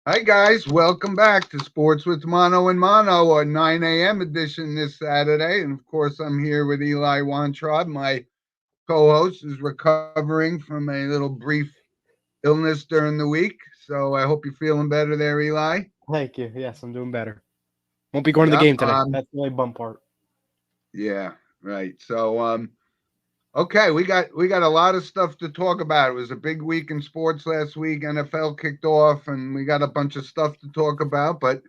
Hi guys, welcome back to Sports with Mono and Mono, a 9 a.m. edition this Saturday. And of course, I'm here with Eli Weintraub. My co-host is recovering from a little brief illness during the week. So I hope you're feeling better there, Eli. Thank you. Yes, I'm doing better. Won't be going to the Yep. game today. That's the only bum part. Yeah, right. Okay, we got a lot of stuff to talk about. It was a big week in sports last week. NFL kicked off, and we got a bunch of stuff to talk about. But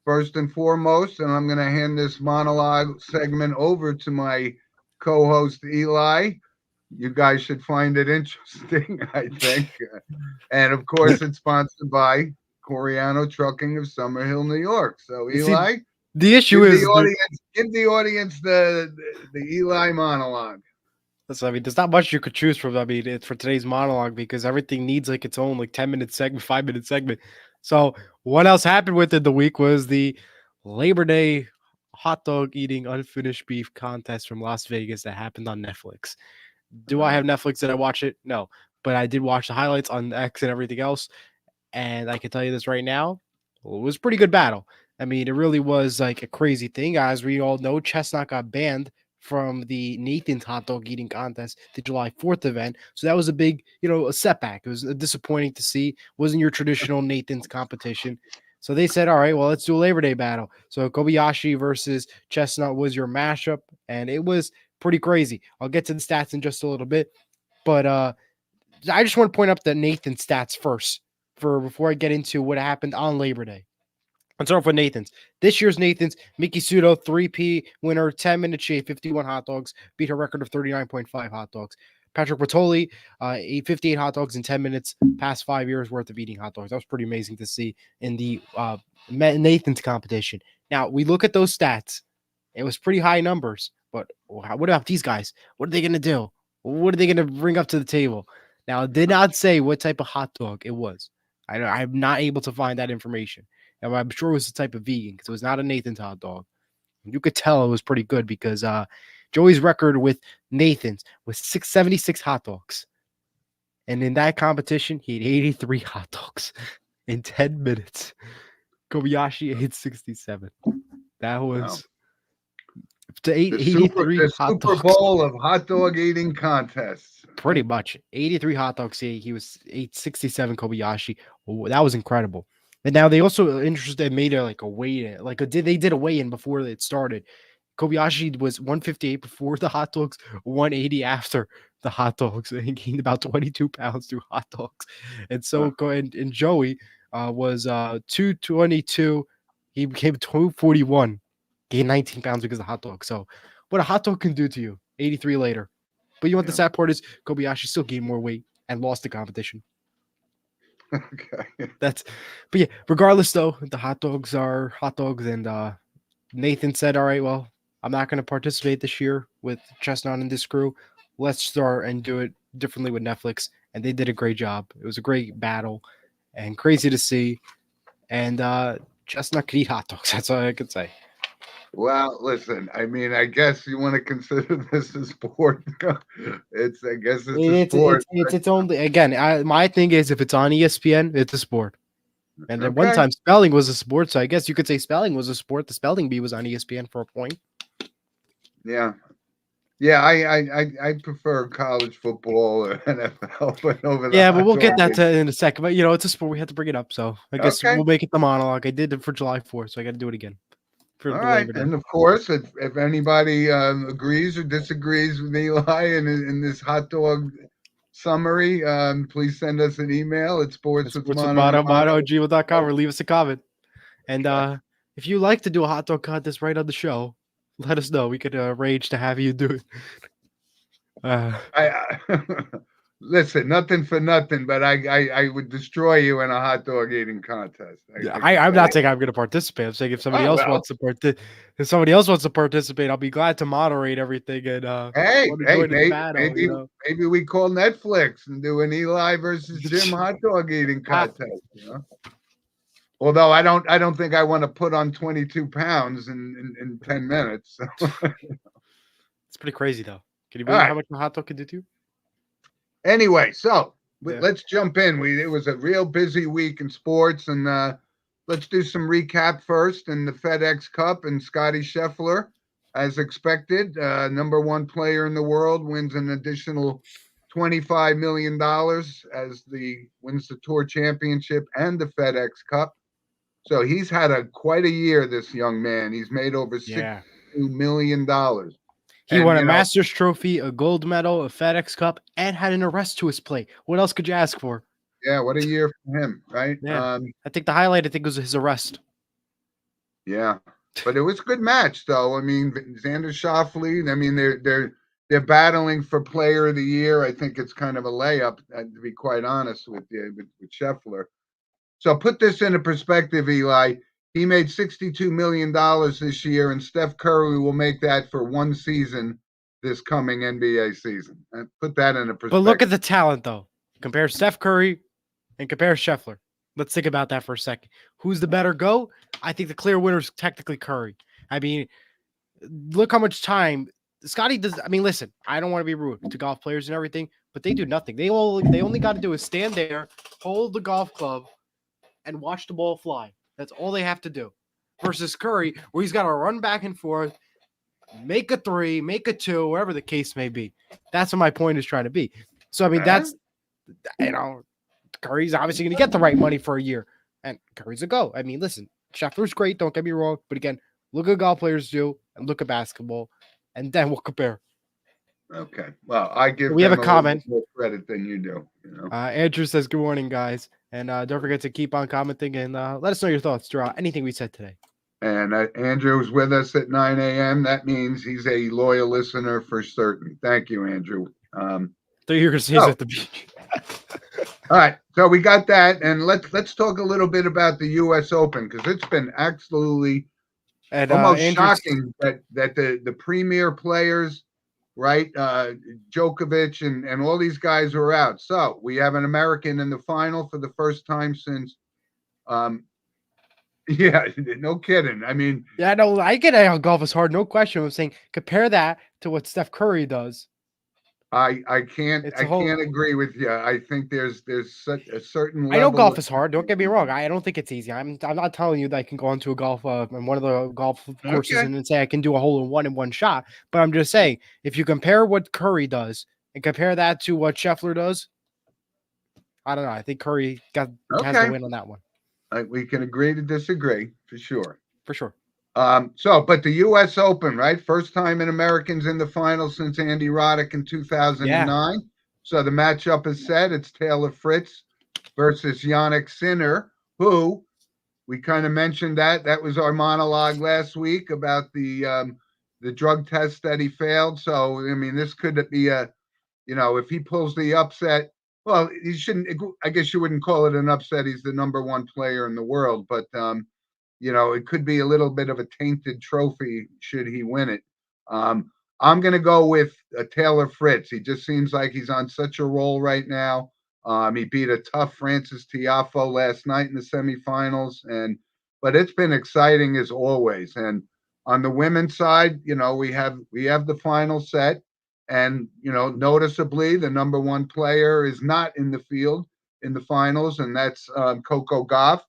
first and foremost, and I'm going to hand this monologue segment over to my co-host Eli. You guys should find it interesting, I think. And of course, it's sponsored by Coriano Trucking of Summerhill, New York. So You see, Eli, the issue give the is there. audience give the audience the Eli monologue. I mean, there's not much you could choose from. I mean, it's for today's monologue because everything needs like its own like 10-minute segment, 5-minute segment. So what else happened within the week was the Labor Day hot dog eating unfinished beef contest from Las Vegas that happened on Netflix. Do I Right. have Netflix? Did I watch it? No, but I did watch the highlights on X and everything else. And I can tell you this right now, well, it was a pretty good battle. I mean, it really was like a crazy thing. As we all know, Chestnut got banned from the Nathan's hot dog eating contest, the July 4th event. So that was a big, a setback. It was disappointing to see. Wasn't your traditional Nathan's competition. So they said, all right, well, let's do a Labor Day battle. So Kobayashi versus Chestnut was your mashup, and it was pretty crazy. I'll get to the stats in just a little bit. But I just want to point up the Nathan stats first for before I get into what happened on Labor Day. Let's start off with Nathan's. This year's Nathan's, Miki Sudo, 3P winner, 10-minute shave, 51 hot dogs, beat her record of 39.5 hot dogs. Patrick Bertoli, ate 58 hot dogs in 10 minutes, past 5 years worth of eating hot dogs. That was pretty amazing to see in the Nathan's competition. Now, we look at those stats. It was pretty high numbers, but what about these guys? What are they going to do? What are they going to bring up to the table? Now, it did not say what type of hot dog it was. I'm not able to find that information. Now, I'm sure it was the type of vegan because it was not a Nathan's hot dog. You could tell it was pretty good because Joey's record with Nathan's was 676 hot dogs. And in that competition, he ate 83 hot dogs in 10 minutes. Kobayashi ate 67. That Wow. was to The super 83 the hot Super dogs. Bowl of hot dog eating contests. Pretty much 83 hot dogs. He was 867 Kobayashi. Oh, that was incredible. And now they also interested made a like a weigh in, they did a weigh in before it started. Kobayashi was 158 before the hot dogs, 180 after the hot dogs, and he gained about 22 pounds through hot dogs. And so and Joey was 222. He became 241, gained 19 pounds because of the hot dog. So what a hot dog can do to you, 83 later. But you know what the Yeah. sad part is? Kobayashi still gained more weight and lost the competition. Okay. But yeah, regardless though, the hot dogs are hot dogs, and Nathan said, "All right, well, I'm not going to participate this year with Chestnut and this crew. Let's start and do it differently with Netflix." And they did a great job. It was a great battle and crazy to see. And Chestnut could eat hot dogs. That's all I could say. Well, listen. I mean, I guess you want to consider this a sport. I guess it's a sport. It's its own again. My thing is if it's on ESPN, it's a sport. And at one Okay. time, spelling was a sport, so I guess you could say spelling was a sport. The spelling bee was on ESPN for a point. Yeah. Yeah. I prefer college football or NFL, but over the Yeah, but hot we'll get dog. that in a second. But it's a sport. We had to bring it up, so I guess Okay. we'll make it the monologue. I did it for July 4th, so I got to do it again for All the right, Labor Day. and of course, if anybody agrees or disagrees with Eli in this hot dog summary, please send us an email at It's sports with Mono, mono@gmail.com, or leave us a comment. And Okay. if you like to do a hot dog contest right on the show, let us know. We could arrange to have you do it. Uh, I listen, nothing for nothing, but I would destroy you in a hot dog eating contest. Yeah, I can I'm tell not you. saying I'm going to participate. I'm saying Oh well. if somebody else wants to participate, I'll be glad to moderate everything and Hey, want to hey, join in the maybe battle. maybe maybe we call Netflix and do an Eli versus Jim It's hot dog eating contest. Although I don't think I want to put on 22 pounds in 10 minutes. So. pretty crazy though. Can you All believe right. how much a hot dog can do to you? Anyway, so Yeah. let's jump in. It was a real busy week in sports, and let's do some recap first in the FedEx Cup, and Scotty Scheffler, as expected, number one player in the world, wins an additional $25 million as wins the Tour Championship and the FedEx Cup. So he's had quite a year, this young man. He's made over Yeah. $62 million. He And, won a Masters trophy, a gold medal, a FedEx Cup, and had an arrest to his plate. What else could you ask for? yeah, what a year for him, right? Yeah. I think the highlight, was his arrest. Yeah, but it was a good match, though. I mean, Xander Schauffele. I mean, they're battling for Player of the Year. I think it's kind of a layup, to be quite honest with you, with Scheffler. So put this into perspective, Eli. He made $62 million this year, and Steph Curry will make that for one season this coming NBA season. Put that into perspective. But look at the talent, though. Compare Steph Curry and compare Scheffler. Let's think about that for a second. Who's the better GOAT? I think the clear winner is technically Curry. I mean, look how much time Scotty does. I mean, listen, I don't want to be rude to golf players and everything, but they do nothing. They only got to do is stand there, hold the golf club, and watch the ball fly. That's all they have to do. Versus Curry, where he's got to run back and forth, make a three, make a two, wherever the case may be. That's what my point is trying to be. So, I mean, that's, Curry's obviously going to get the right money for a year. And Curry's a go. I mean, listen, Scheffler's great. Don't get me wrong. But again, look at golf players do and look at basketball. And then we'll compare. Okay. Well, I give we have a comment. More credit than you do. Andrew says, good morning, guys. And don't forget to keep on commenting and let us know your thoughts throughout anything we said today. And Andrew's with us at 9 a.m. That means he's a loyal listener for certain. Thank you, Andrew. So you're going to see us at the beach. All right. So we got that. And let's talk a little bit about the U.S. Open, because it's been absolutely almost shocking that the premier players, right, Djokovic and all these guys are out. So we have an American in the final for the first time since yeah, no kidding. I mean, yeah, no, I get it. Golf is hard, no question. I'm saying compare that to what Steph Curry does. I can't agree with you. I think there's such a certain level. I know golf is hard. Don't get me wrong. I don't think it's easy. I'm not telling you that I can go onto a golf and one of the golf courses and say I can do a hole in one shot. But I'm just saying, if you compare what Curry does and compare that to what Scheffler does, I don't know. I think Curry has the win on that one. We can agree to disagree for sure. For sure. But the U.S. Open, right? First time in Americans in the final since Andy Roddick in 2009. Yeah. So the matchup is set. It's Taylor Fritz versus Jannik Sinner, who we kind of mentioned that was our monologue last week about the drug test that he failed. So I mean, this could be if he pulls the upset. Well, he shouldn't. I guess you wouldn't call it an upset. He's the number one player in the world, but it could be a little bit of a tainted trophy should he win it. I'm going to go with Taylor Fritz. He just seems like he's on such a roll right now. He beat a tough Francis Tiafoe last night in the semifinals, but it's been exciting as always. And on the women's side, we have the final set, and noticeably the number one player is not in the field in the finals, and that's Coco Gauff,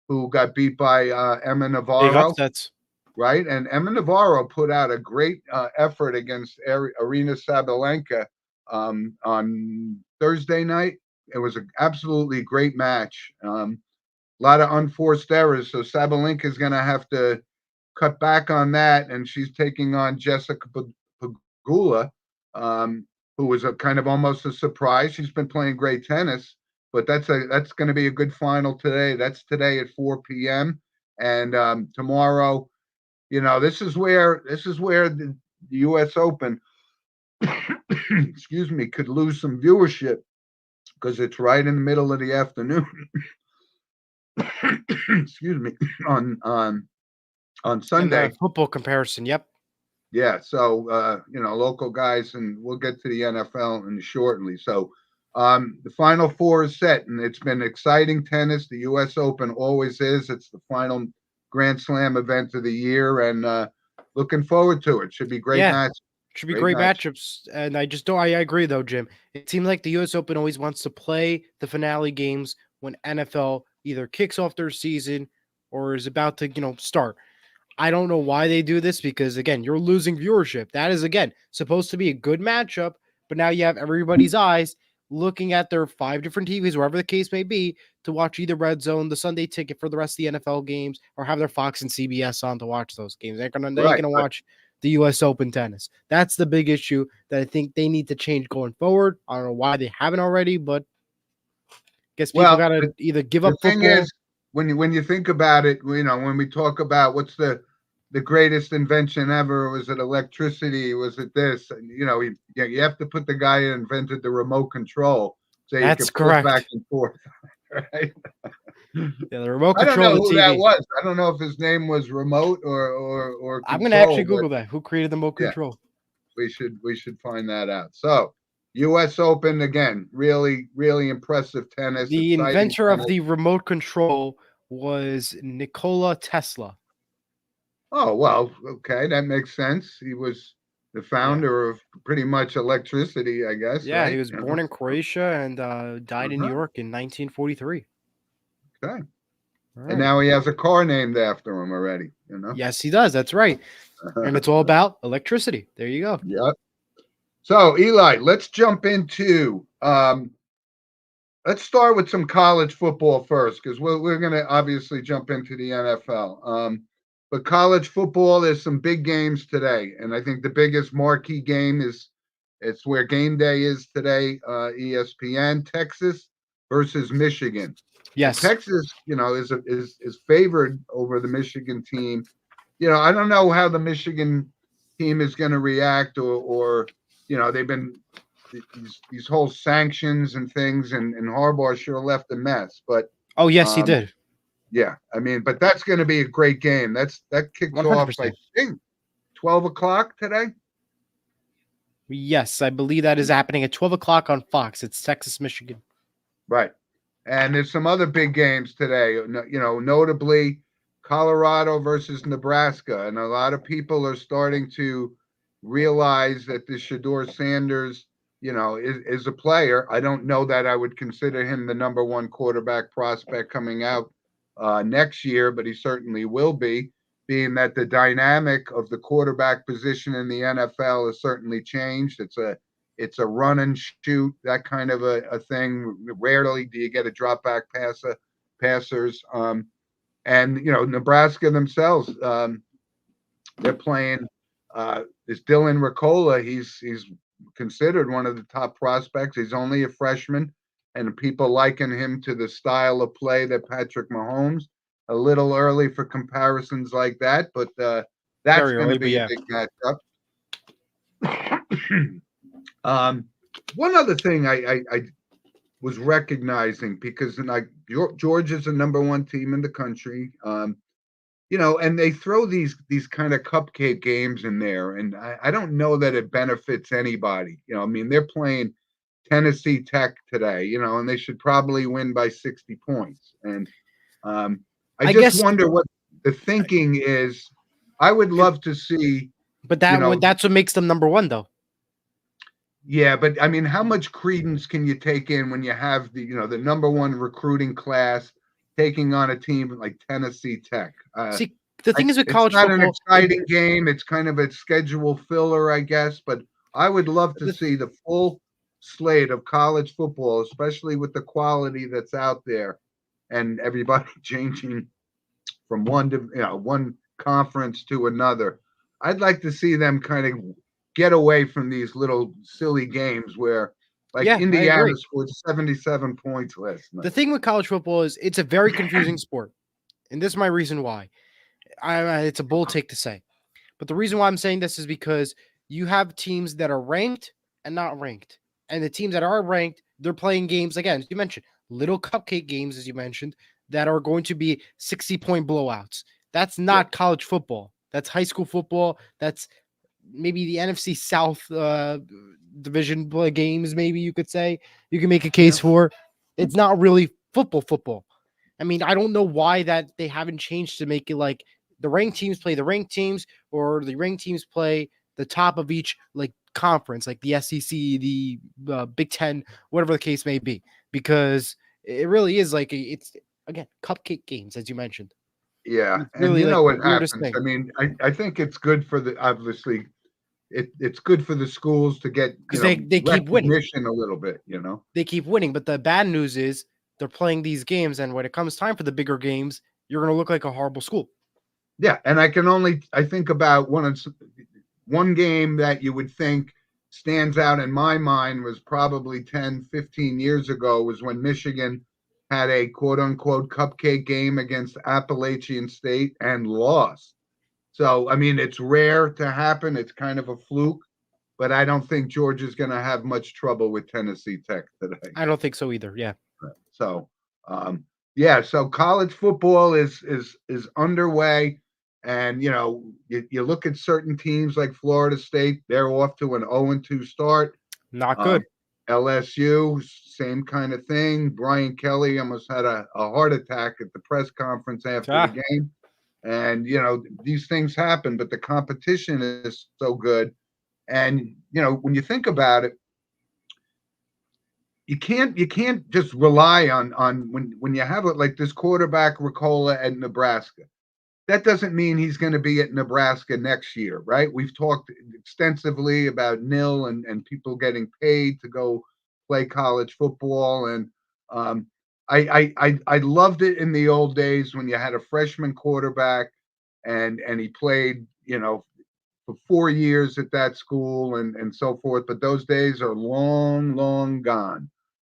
who got beat by Emma Navarro. Right? And Emma Navarro put out a great effort against Aryna Sabalenka on Thursday night. It was an absolutely great match. A lot of unforced errors. So Sabalenka is going to have to cut back on that. And she's taking on Jessica Pegula, who was a kind of almost a surprise. She's been playing great tennis. But that's going to be a good final today. That's today at 4 p.m. And tomorrow, this is where the U.S. Open, excuse me, could lose some viewership because it's right in the middle of the afternoon. Excuse me, on Sunday. Football comparison, yep. Yeah, so local guys, and we'll get to the NFL shortly. So. The Final Four is set, and it's been exciting tennis. The U.S. Open always is. It's the final Grand Slam event of the year, and looking forward to it. Should be great matches. Should be great matchups. And I agree, though, Jim. It seems like the U.S. Open always wants to play the finale games when NFL either kicks off their season or is about to, start. I don't know why they do this because, again, you're losing viewership. That is, again, supposed to be a good matchup, but now you have everybody's eyes looking at their 5 different TVs, wherever the case may be, to watch either Red Zone, the Sunday Ticket for the rest of the NFL games, or have their Fox and CBS on to watch those games. They ain't Right. gonna watch the U.S. Open tennis. That's the big issue that I think they need to change going forward. I don't know why they haven't already, but I guess people Well, gotta either give the up thing football. is, when you think about it, when we talk about what's the greatest invention ever, was it electricity? Was it this? And, you have to put the guy who invented the remote control so you That's can flip back correct. and forth, right? Yeah, the remote I don't control know of the who that TV. was. I don't know if his name was remote or I'm gonna actually control, but Google that. Who created the remote yeah, control? we should find that out. So, U.S. Open again, really really impressive tennis, The exciting inventor of tennis. the remote control was Nikola Tesla. Oh, well, okay, that makes sense. He was the Yeah. founder of pretty much electricity, I guess, Yeah, he right? was born in Croatia and died in New Uh-huh. York in 1943. Okay. All And right. now he has a car named after him already. Yes, he does. That's right. And it's all about electricity. There you go. Yep. So, Eli, let's jump into let's start with some college football first, because we're going to obviously jump into the NFL. But college football, there's some big games today, and I think the biggest marquee game is it's where game day is today. ESPN, Texas versus Michigan. And Yes. Texas, is favored over the Michigan team. I don't know how the Michigan team is going to react, or they've been these whole sanctions and things, and Harbaugh sure left a mess. But Oh, yes, he um, did. yeah, I mean, but that's going to be a great game. That kicks off, I 100%. think, 12 o'clock today. Yes, I believe that is happening at 12 o'clock on Fox. It's Texas, Michigan. Right. And there's some other big games today. Notably Colorado versus Nebraska, and a lot of people are starting to realize that this Shador Sanders, is a player. I don't know that I would consider him the number one quarterback prospect coming out next year, but he certainly will be, being that the dynamic of the quarterback position in the NFL has certainly changed. It's a run and shoot, that kind of a thing. Rarely do you get a drop back passers. And Nebraska themselves, they're playing this Dylan Ricola. He's considered one of the top prospects. He's only a freshman, and people liken him to the style of play that Patrick Mahomes. A little early for comparisons like that, but that's Very going to early, but be a yeah. big matchup. um, One other thing I was recognizing, because Georgia's the number one team in the country. And they throw these kind of cupcake games in there, and I don't know that it benefits anybody. I mean, they're playing Tennessee Tech today, and they should probably win by 60 points. And I I just guess, wonder what the thinking is. I would love to see, but you know, that's what makes them number one, though. yeah, but I mean, how much credence can you take in when you have the number one recruiting class taking on a team like Tennessee Tech? See, the thing is with It's college not an football, exciting game. It's kind of a schedule filler, I guess. But I would love to see the full slate of college football, especially with the quality that's out there, and everybody changing from one conference to another. I'd like to see them kind of get away from these little silly games where, like, yeah, I Indiana agree. scored 77 points last The night. thing with college football is it's a very confusing sport. And this is my reason why. It's a bold take to say. But the reason why I'm saying this is because you have teams that are ranked and not ranked. And the teams that are ranked, they're playing games, again, as you mentioned, little cupcake games, as you mentioned, that are going to be 60-point blowouts. That's Yep. not college football. That's high school football. That's maybe the NFC South division games, maybe you could say. You can make a case Yeah. for. It's not really football. I mean, I don't know why that they haven't changed to make it like the ranked teams play the ranked teams, or the ranked teams play the top of each like conference, like the SEC, the Big Ten, whatever the case may be, because it really is like it's again cupcake games, as you mentioned. Yeah, It's and really you like know the what weirdest happens. thing I mean, I think it's good for the obviously it's good for the schools to get, because they keep winning. recognition a little bit, you know. They keep winning, but the bad news is they're playing these games, and when it comes time for the bigger games, you're going to look like a horrible school. Yeah, and I think about one game that you would think stands out in my mind was probably 10, 15 years ago was when Michigan had a quote unquote cupcake game against Appalachian State and lost. So, I mean, it's rare to happen. It's kind of a fluke, but I don't think Georgia's going to have much trouble with Tennessee Tech today. I don't think so either. Yeah. So, um, yeah, so college football is underway, and you look at certain teams like Florida State; they're off to an 0-2 start. Not Um, good. LSU, same kind of thing. Brian Kelly almost had a heart attack at the press conference after the Ah, game. And these things happen, but the competition is so good. And when you think about it, you can't just rely on when you have it like this quarterback Ricola at Nebraska. That doesn't mean he's going to be at Nebraska next year, right? We've talked extensively about nil and people getting paid to go play college football, and um, I loved it in the old days when you had a freshman quarterback and he played for 4 years at that school and so forth. But those days are long, long gone.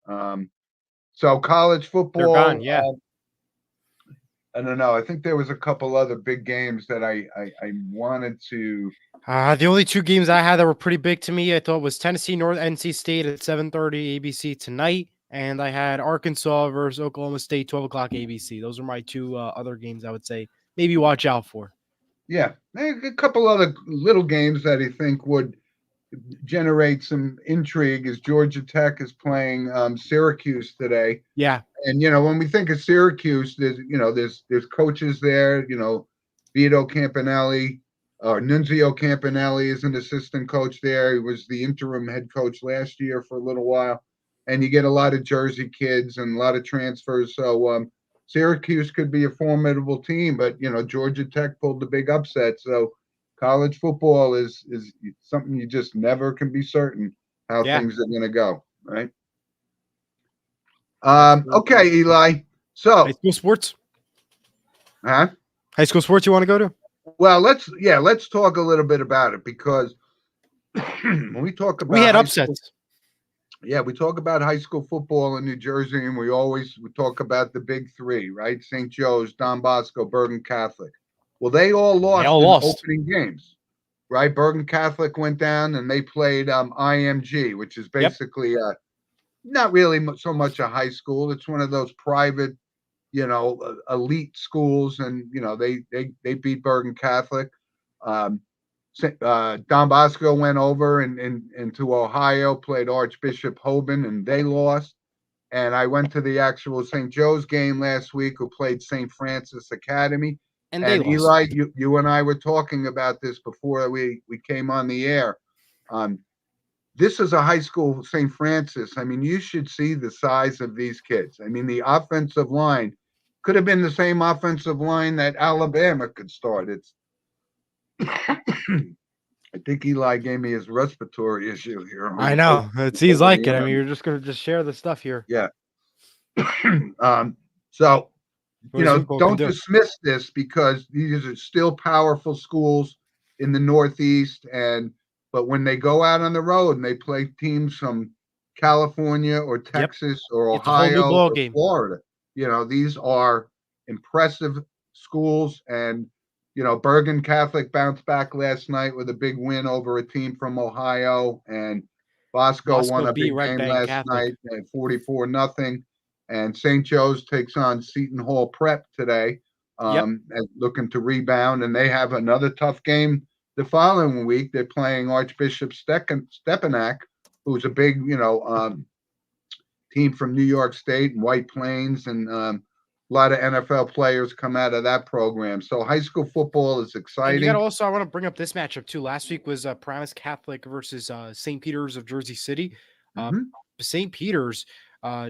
Um, so college they're gone. football, Yeah. I don't know. I think there was a couple other big games that I wanted to. The only two games I had that were pretty big to me, I thought was Tennessee North NC State at 7:30 ABC tonight, and I had Arkansas versus Oklahoma State 12 o'clock ABC. Those are my two other games I would say maybe watch out for. Yeah, a couple other little games that I think would generate some intrigue. Is Georgia Tech is playing Syracuse today, Yeah, and when we think of Syracuse, there's coaches there. Vito Campanelli, Nunzio Campanelli is an assistant coach there. He was the interim head coach last year for a little while, and you get a lot of Jersey kids and a lot of transfers. So Syracuse could be a formidable team, but Georgia Tech pulled the big upset. So college football is something you just never can be certain how yeah, things are going to go, right? that's very true. Okay, Eli. High So, school sports. huh? High school sports you want to go to? Well, let's talk a little bit about it because when we talk We about had high school, upsets. yeah, we talk about high school football in New Jersey, and we talk about the big three, right? St. Joe's, Don Bosco, Bergen Catholic. Well, they all They lost all in lost. opening games, right? Bergen Catholic went down and they played IMG, which is Yep. basically not really so much a high school. It's one of those private, elite schools, and they beat Bergen Catholic. Um, Don Bosco went over into Ohio, played Archbishop Hoban, and they lost. And I went to the actual St. Joe's game last week, who played St. Francis Academy. And they And lost. Eli, you and I were talking about this before we came on the air. Um, this is a high school St. Francis. I mean, you should see the size of these kids. I mean, the offensive line could have been the same offensive line that Alabama could start. It's I think Eli gave me his respiratory issue here. I know. It seems Over like the it. I mean, arm. you're just gonna just share the stuff here. Yeah. So What is what can don't do? dismiss this because these are still powerful schools in the Northeast, but when they go out on the road and they play teams from California or Yep. Texas or It's a whole new Ohio ball or game. Florida, these are impressive schools. And Bergen Catholic bounced back last night with a big win over a team from Ohio, and Bosco won Bosco a beat big Red game Bank last Catholic. night at 44-0. And St. Joe's takes on Seton Hall Prep today, Yep. looking to rebound. And they have another tough game the following week. They're playing Archbishop Stepanak, who's a big, team from New York State and White Plains, and a lot of NFL players come out of that program. So high school football is And you got to exciting. also, I want to bring up this matchup too. Last week was Promise Catholic versus St. Peter's of Jersey City. Uh, Hmm. St. Peter's, uh,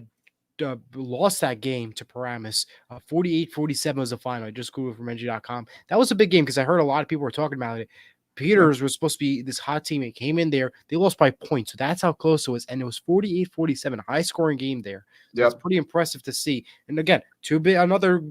lost that game to Paramus. 48-47 was the final. I just Googled from NG.com. That was a big game because I heard a lot of people were talking about it. Peters was supposed to be this hot team. It came in there. They lost by points. So that's how close it was. And it was 48-47, high scoring game there. So it's pretty impressive to see. And again, another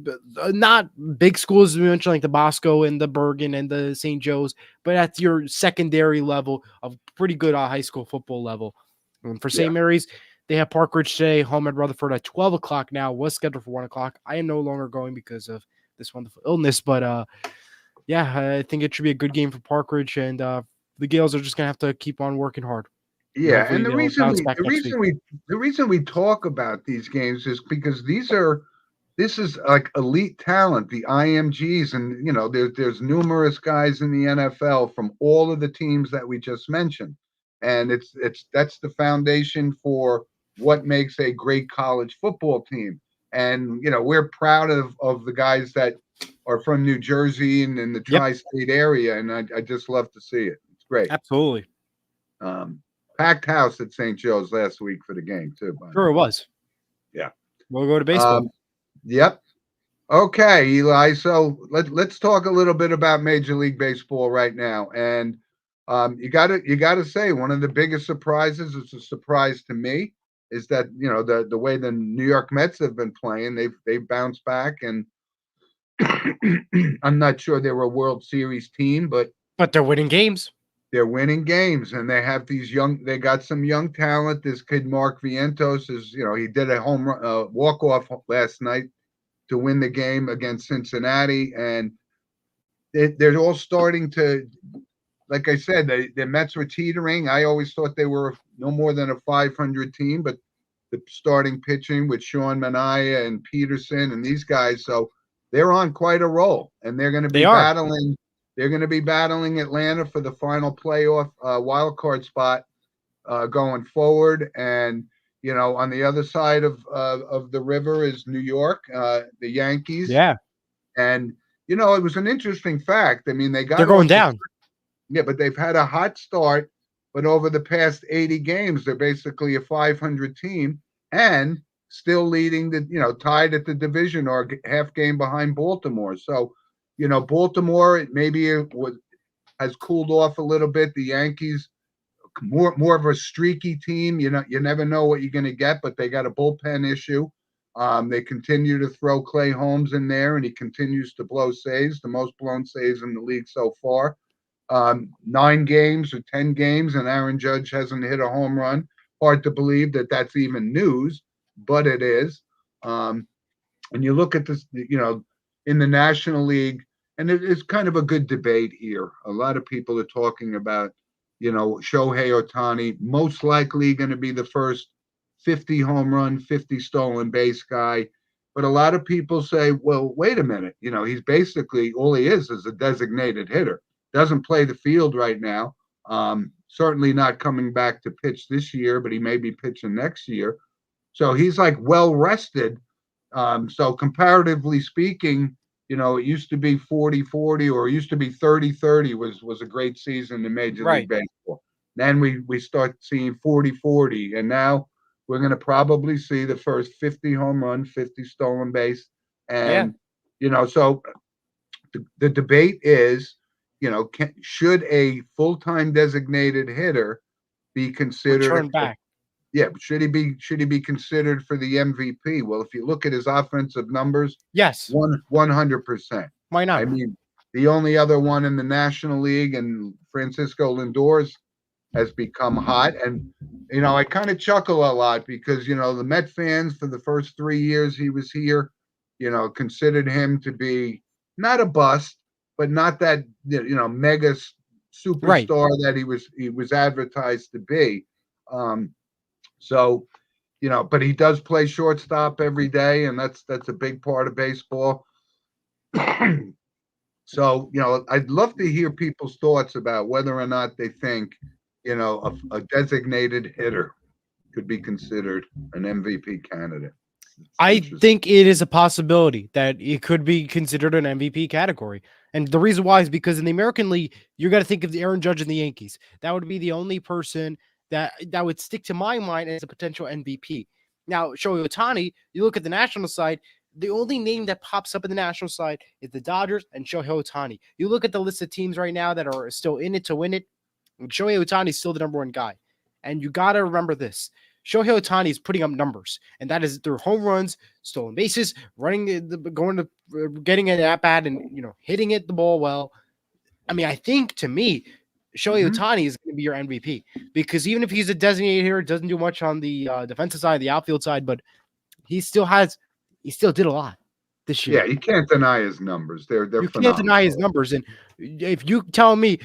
not big schools as we mentioned, like the Bosco and the Bergen and the St. Joe's, but at your secondary level of pretty good high school football level. And for St. Mary's, they have Park Ridge today, home at Rutherford at 12 o'clock now. Was scheduled for 1 o'clock. I am no longer going because of this wonderful illness, but I think it should be a good game for Park Ridge, and the Gales are just going to have to keep on working hard. Yeah, and the reason we talk about these games is because this is like elite talent, the IMGs, and there's numerous guys in the NFL from all of the teams that we just mentioned, and that's the foundation for what makes a great college football team. And we're proud of the guys that are from New Jersey and in the tri-state area, and I just love to see it. It's great. Absolutely. Packed house at St. Joe's last week for the game too. Sure, it was. Yeah. We'll go to baseball. Yep. Okay, Eli. So let's talk a little bit about Major League Baseball right now. And you gotta say one of the biggest surprises, it's a surprise to me, is that the way the New York Mets have been playing, they've bounced back, and I'm not sure they were a World Series team, but they're winning games. They're winning games, and they have they got some young talent. This kid Mark Vientos he did a home run walk-off last night to win the game against Cincinnati, and they're all starting to, like I said, the Mets were teetering. I always thought they were no more than a 500 team, but the starting pitching with Sean Manaea and Peterson and these guys, so they're on quite a roll, and they're going to be battling. They're going to be battling Atlanta for the final playoff wild card spot going forward. And on the other side of the river is New York, the Yankees. Yeah. And it was an interesting fact. I mean, they're going down. Yeah, but they've had a hot start. But over the past 80 games, they're basically a 500 team and still leading tied at the division or half game behind Baltimore. So. Baltimore maybe has cooled off a little bit. The Yankees, more of a streaky team. You never know what you're going to get, but they got a bullpen issue. They continue to throw Clay Holmes in there, and he continues to blow saves, the most blown saves in the league so far. 9 games or 10 games, and Aaron Judge hasn't hit a home run. Hard to believe that that's even news, but it is. And you look at this, in the National League, and it's kind of a good debate here. A lot of people are talking about, Shohei Ohtani, most likely going to be the first 50 home run, 50 stolen base guy. But a lot of people say, well, wait a minute. He's basically, all he is a designated hitter. Doesn't play the field right now. Certainly not coming back to pitch this year, but he may be pitching next year. So he's like well rested. So comparatively speaking, it used to be 40-40 or it used to be 30-30 was a great season in Major League Baseball. Then we start seeing 40-40, and now we're going to probably see the first 50 home run, 50 stolen base. And, so the debate is, should a full-time designated hitter be considered Return back? Yeah, but should he be considered for the MVP? Well, if you look at his offensive numbers, yes, 100%. Why not? I mean, the only other one in the National League, and Francisco Lindor has become hot. And I kind of chuckle a lot because the Met fans for the first 3 years he was here, considered him to be not a bust, but not that mega superstar that he was advertised to be. So, but he does play shortstop every day, and that's a big part of baseball. So, I'd love to hear people's thoughts about whether or not they think, a designated hitter could be considered an MVP candidate. I think it is a possibility that it could be considered an MVP category. And the reason why is because in the American League, you got to think of the Aaron Judge and the Yankees. That would be the only person that would stick to my mind as a potential MVP. Now, Shohei Ohtani, you look at the national side, the only name that pops up in the national side is the Dodgers and Shohei Ohtani. You look at the list of teams right now that are still in it to win it, and Shohei Ohtani is still the number one guy. And you got to remember this. Shohei Ohtani is putting up numbers, and that is through home runs, stolen bases, going to getting an at bat, and hitting it the ball well. I mean, I think to me, Shohei Ohtani is going to be your MVP because even if he's a designated hitter, doesn't do much on the defensive side, the outfield side, but he still did a lot this year. Yeah, you can't deny his numbers. They're You phenomenal. can't deny his numbers. And if you tell me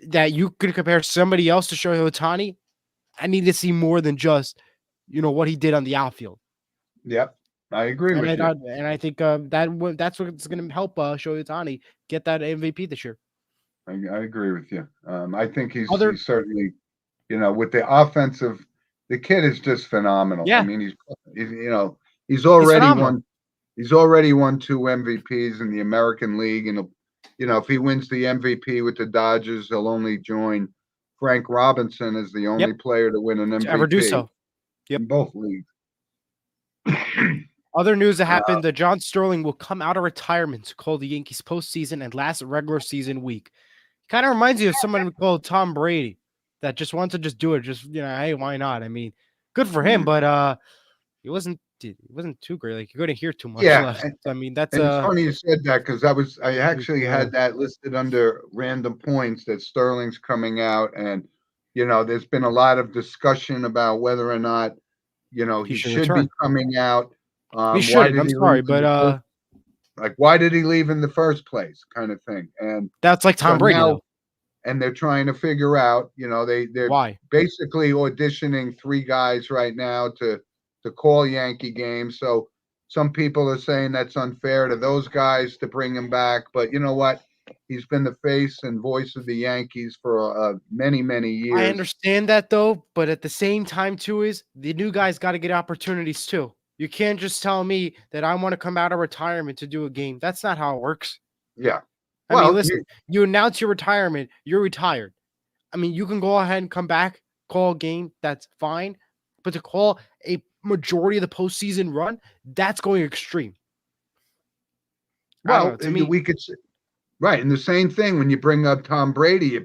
that you could compare somebody else to Shohei Ohtani, I need to see more than just what he did on the outfield. Yep, I agree with you. And I think that's what's going to help Shohei Ohtani get that MVP this year. I agree with you. I think he's certainly, with the offensive, the kid is just phenomenal. Yeah. I mean, he's already won 2 MVPs in the American League, and if he wins the MVP with the Dodgers, he'll only join Frank Robinson as the only player to win an MVP to ever do so. In both leagues. Other news that happened: that John Sterling will come out of retirement to call the Yankees postseason and last regular season week. Kind of reminds you of someone called Tom Brady that just wants to do it. Just hey, why not? I mean, good for him, but he wasn't too great. Like, you couldn't hear too much. Yeah, left. I mean, that's it's funny you said that because I actually had that listed under random points that Sterling's coming out, and there's been a lot of discussion about whether or not he should be coming out. He should. I'm sorry, but why did he leave in the first place, kind of thing. And that's like Tom Brady now, and they're trying to figure out, they're why basically auditioning 3 guys right now to call Yankee games. So some people are saying that's unfair to those guys to bring him back, but you know what? He's been the face and voice of the Yankees for many, many years. I understand that though, but at the same time too is the new guys got to get opportunities too. You can't just tell me that I want to come out of retirement to do a game. That's not how it works. Yeah. I mean, listen, you announce your retirement, you're retired. I mean, you can go ahead and come back, call a game, that's fine. But to call a majority of the postseason run, that's going extreme. Well, to me, we could say, right. And the same thing when you bring up Tom Brady,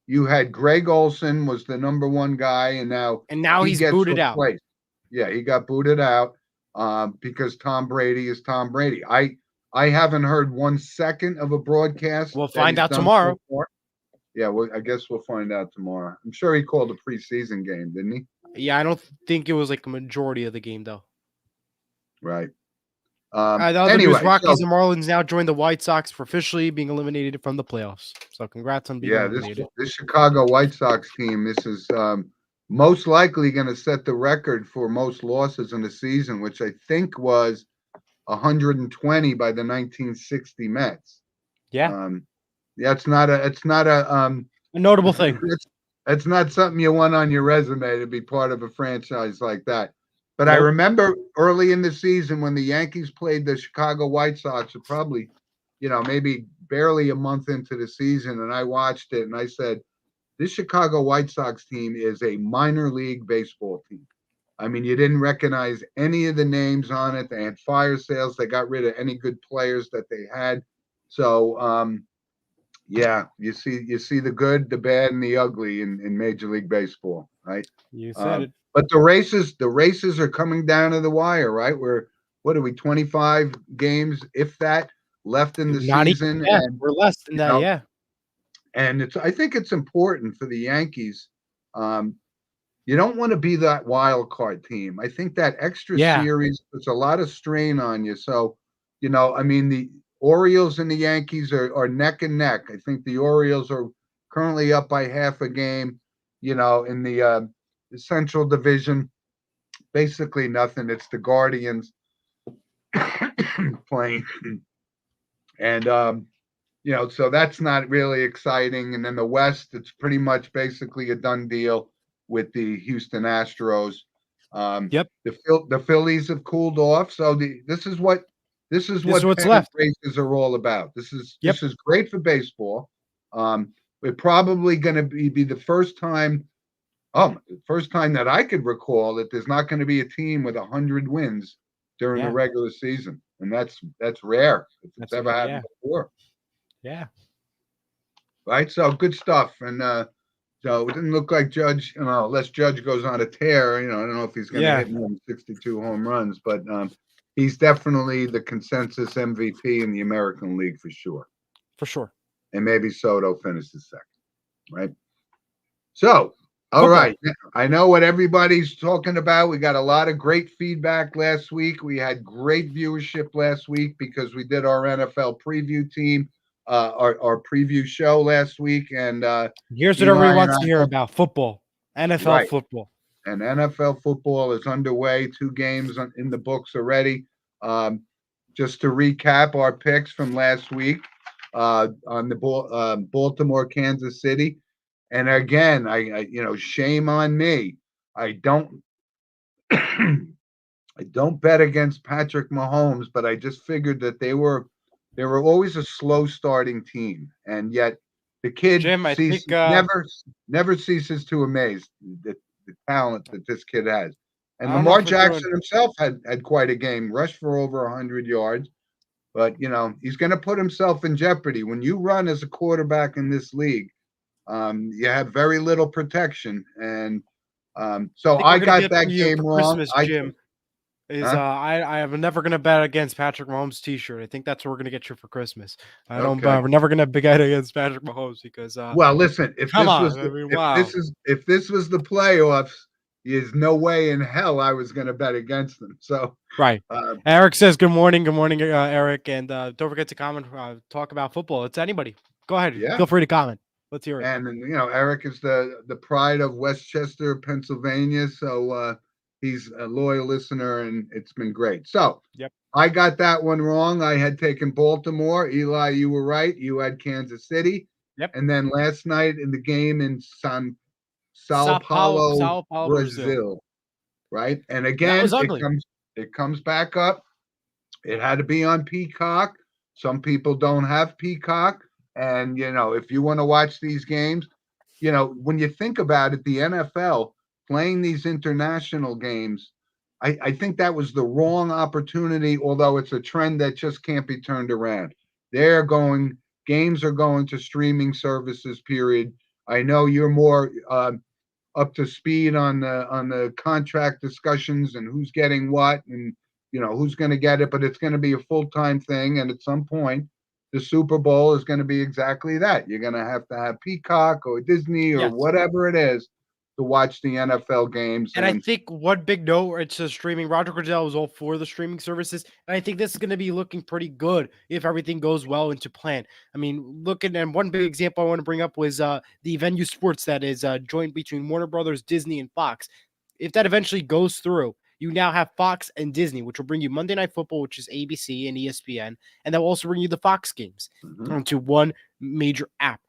you had Greg Olson was the number 1 guy, and now he's booted out. Yeah, he got booted out because Tom Brady is Tom Brady. I haven't heard 1 second of a broadcast. We'll find out tomorrow. Yeah, well, I guess we'll find out tomorrow. I'm sure he called a preseason game, didn't he? Yeah, I don't think it was like a majority of the game, though. Right. The other news, Rockies and Marlins now join the White Sox for officially being eliminated from the playoffs. So congrats on being eliminated. This Chicago White Sox team, this is most likely going to set the record for most losses in the season, which I think was 120 by the 1960 Mets. Yeah. It's not a notable thing. It's not something you want on your resume to be part of a franchise like that. But I remember early in the season when the Yankees played the Chicago White Sox, probably, maybe barely a month into the season, and I watched it and I said, this Chicago White Sox team is a minor league baseball team. I mean, you didn't recognize any of the names on it. They had fire sales. They got rid of any good players that they had. So, yeah, you see the good, the bad, and the ugly in Major League Baseball, right? You said it. But the races are coming down to the wire, right? What are we, 25 games, if that, left in the season? Yeah, we're less than that, yeah. And I think it's important for the Yankees. You don't want to be that wild card team. I think that extra series puts a lot of strain on you. So, I mean, the Orioles and the Yankees are neck and neck. I think the Orioles are currently up by half a game, in the Central Division. Basically nothing. It's the Guardians playing. And, so that's not really exciting. And then the West, it's pretty much basically a done deal with the Houston Astros. The Phillies have cooled off. So this is what what's left. Races are all about. This is great for baseball. We're probably going to be the first time First time that I could recall that there's not going to be a team with 100 wins during the Yeah, regular season, and that's rare if it's that's ever yeah, happened before, yeah, right? So good stuff, and so it didn't look like Judge, unless Judge goes on a tear, I don't know if he's going to yeah, hit more than 62 home runs, but he's definitely the consensus MVP in the American League for sure, for sure. and maybe Soto finishes second, right? So, all Football. right. I know what everybody's talking about. We got a lot of great feedback last week. We had great viewership last week because we did our NFL preview team, our preview show last week. And Here's what everybody Eli and wants I, to hear about football, NFL right. football. And NFL football is underway. 2 games in the books already. Just to recap our picks from last week on the Baltimore, Kansas City. And again, I shame on me. I don't I don't bet against Patrick Mahomes, but I just figured that they were always a slow starting team, and yet the kid Jim, I think never ceases to amaze the talent that this kid has. And I don't know Lamar if we're doing. Jackson himself had quite a game, rushed for over 100 yards. But he's going to put himself in jeopardy when you run as a quarterback in this league. You have very little protection, and I so think we're I gonna got get for that you game for wrong. Christmas, Jim. Is Huh? I am never gonna bet against Patrick Mahomes T-shirt. I think that's what we're gonna get you for Christmas. I don't. Okay. We're never gonna bet against Patrick Mahomes because Well, listen, if come this was on. I the, mean, wow. if this was the playoffs, there's no way in hell I was going to bet against them. So, Right. uh, Eric says good morning. Good morning, Eric, and don't forget to comment. Talk about football. It's anybody. Go ahead. yeah. Feel free to comment. Let's hear it. And Eric is the pride of Westchester, Pennsylvania. So he's a loyal listener, and it's been great. So Yep. I got that one wrong. I had taken Baltimore. Eli, you were right. You had Kansas City. Yep. And then last night in the game in Sao Paulo, Sao Paulo, Brazil. Brazil, right? And That was again, ugly. it comes back up. It had to be on Peacock. Some people don't have Peacock. And if you want to watch these games, when you think about it, the NFL playing these international games, I think that was the wrong opportunity, although it's a trend that just can't be turned around. Games are going to streaming services, period. I know you're more up to speed on the contract discussions and who's getting what and who's going to get it, but it's going to be a full-time thing, and at some point the Super Bowl is going to be exactly that. You're going to have Peacock or Disney or Yes. whatever it is to watch the NFL games. And I think one big note, it's a streaming. Roger Goodell was all for the streaming services, and I think this is going to be looking pretty good if everything goes well into plan. I mean, looking at one big example I want to bring up was the Venue Sports that is joint between Warner Brothers, Disney, and Fox. If that eventually goes through, you now have Fox and Disney, which will bring you Monday Night Football, which is ABC and ESPN, and that will also bring you the Fox games onto one major app.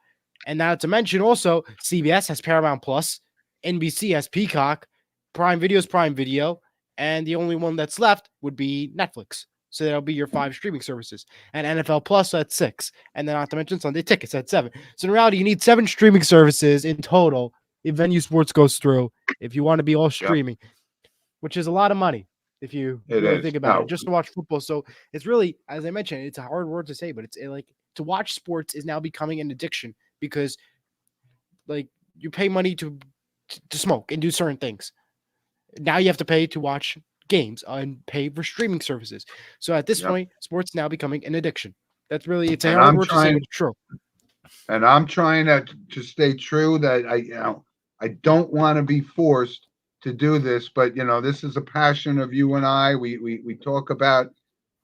And now to mention also, CBS has Paramount Plus, NBC has Peacock, Prime Video is Prime Video, and the only one that's left would be Netflix. So that'll be your 5 streaming services, and NFL Plus at 6, and then not to mention Sunday Tickets at 7. So in reality, you need 7 streaming services in total if Venue Sports goes through. If you want to be all streaming, which is a lot of money if you It really is. think about it, just to watch football. So it's really, as I mentioned, it's a hard word to say, but it's like to watch sports is now becoming an addiction because, like, you pay money to smoke and do certain things. Now you have to pay to watch games and pay for streaming services. So at this point, sports now becoming an addiction. That's really, it's a And hard I'm word to say, trying but it's true. and I'm trying to stay true that I don't want to be forced to do this, but this is a passion of you and I. We talk about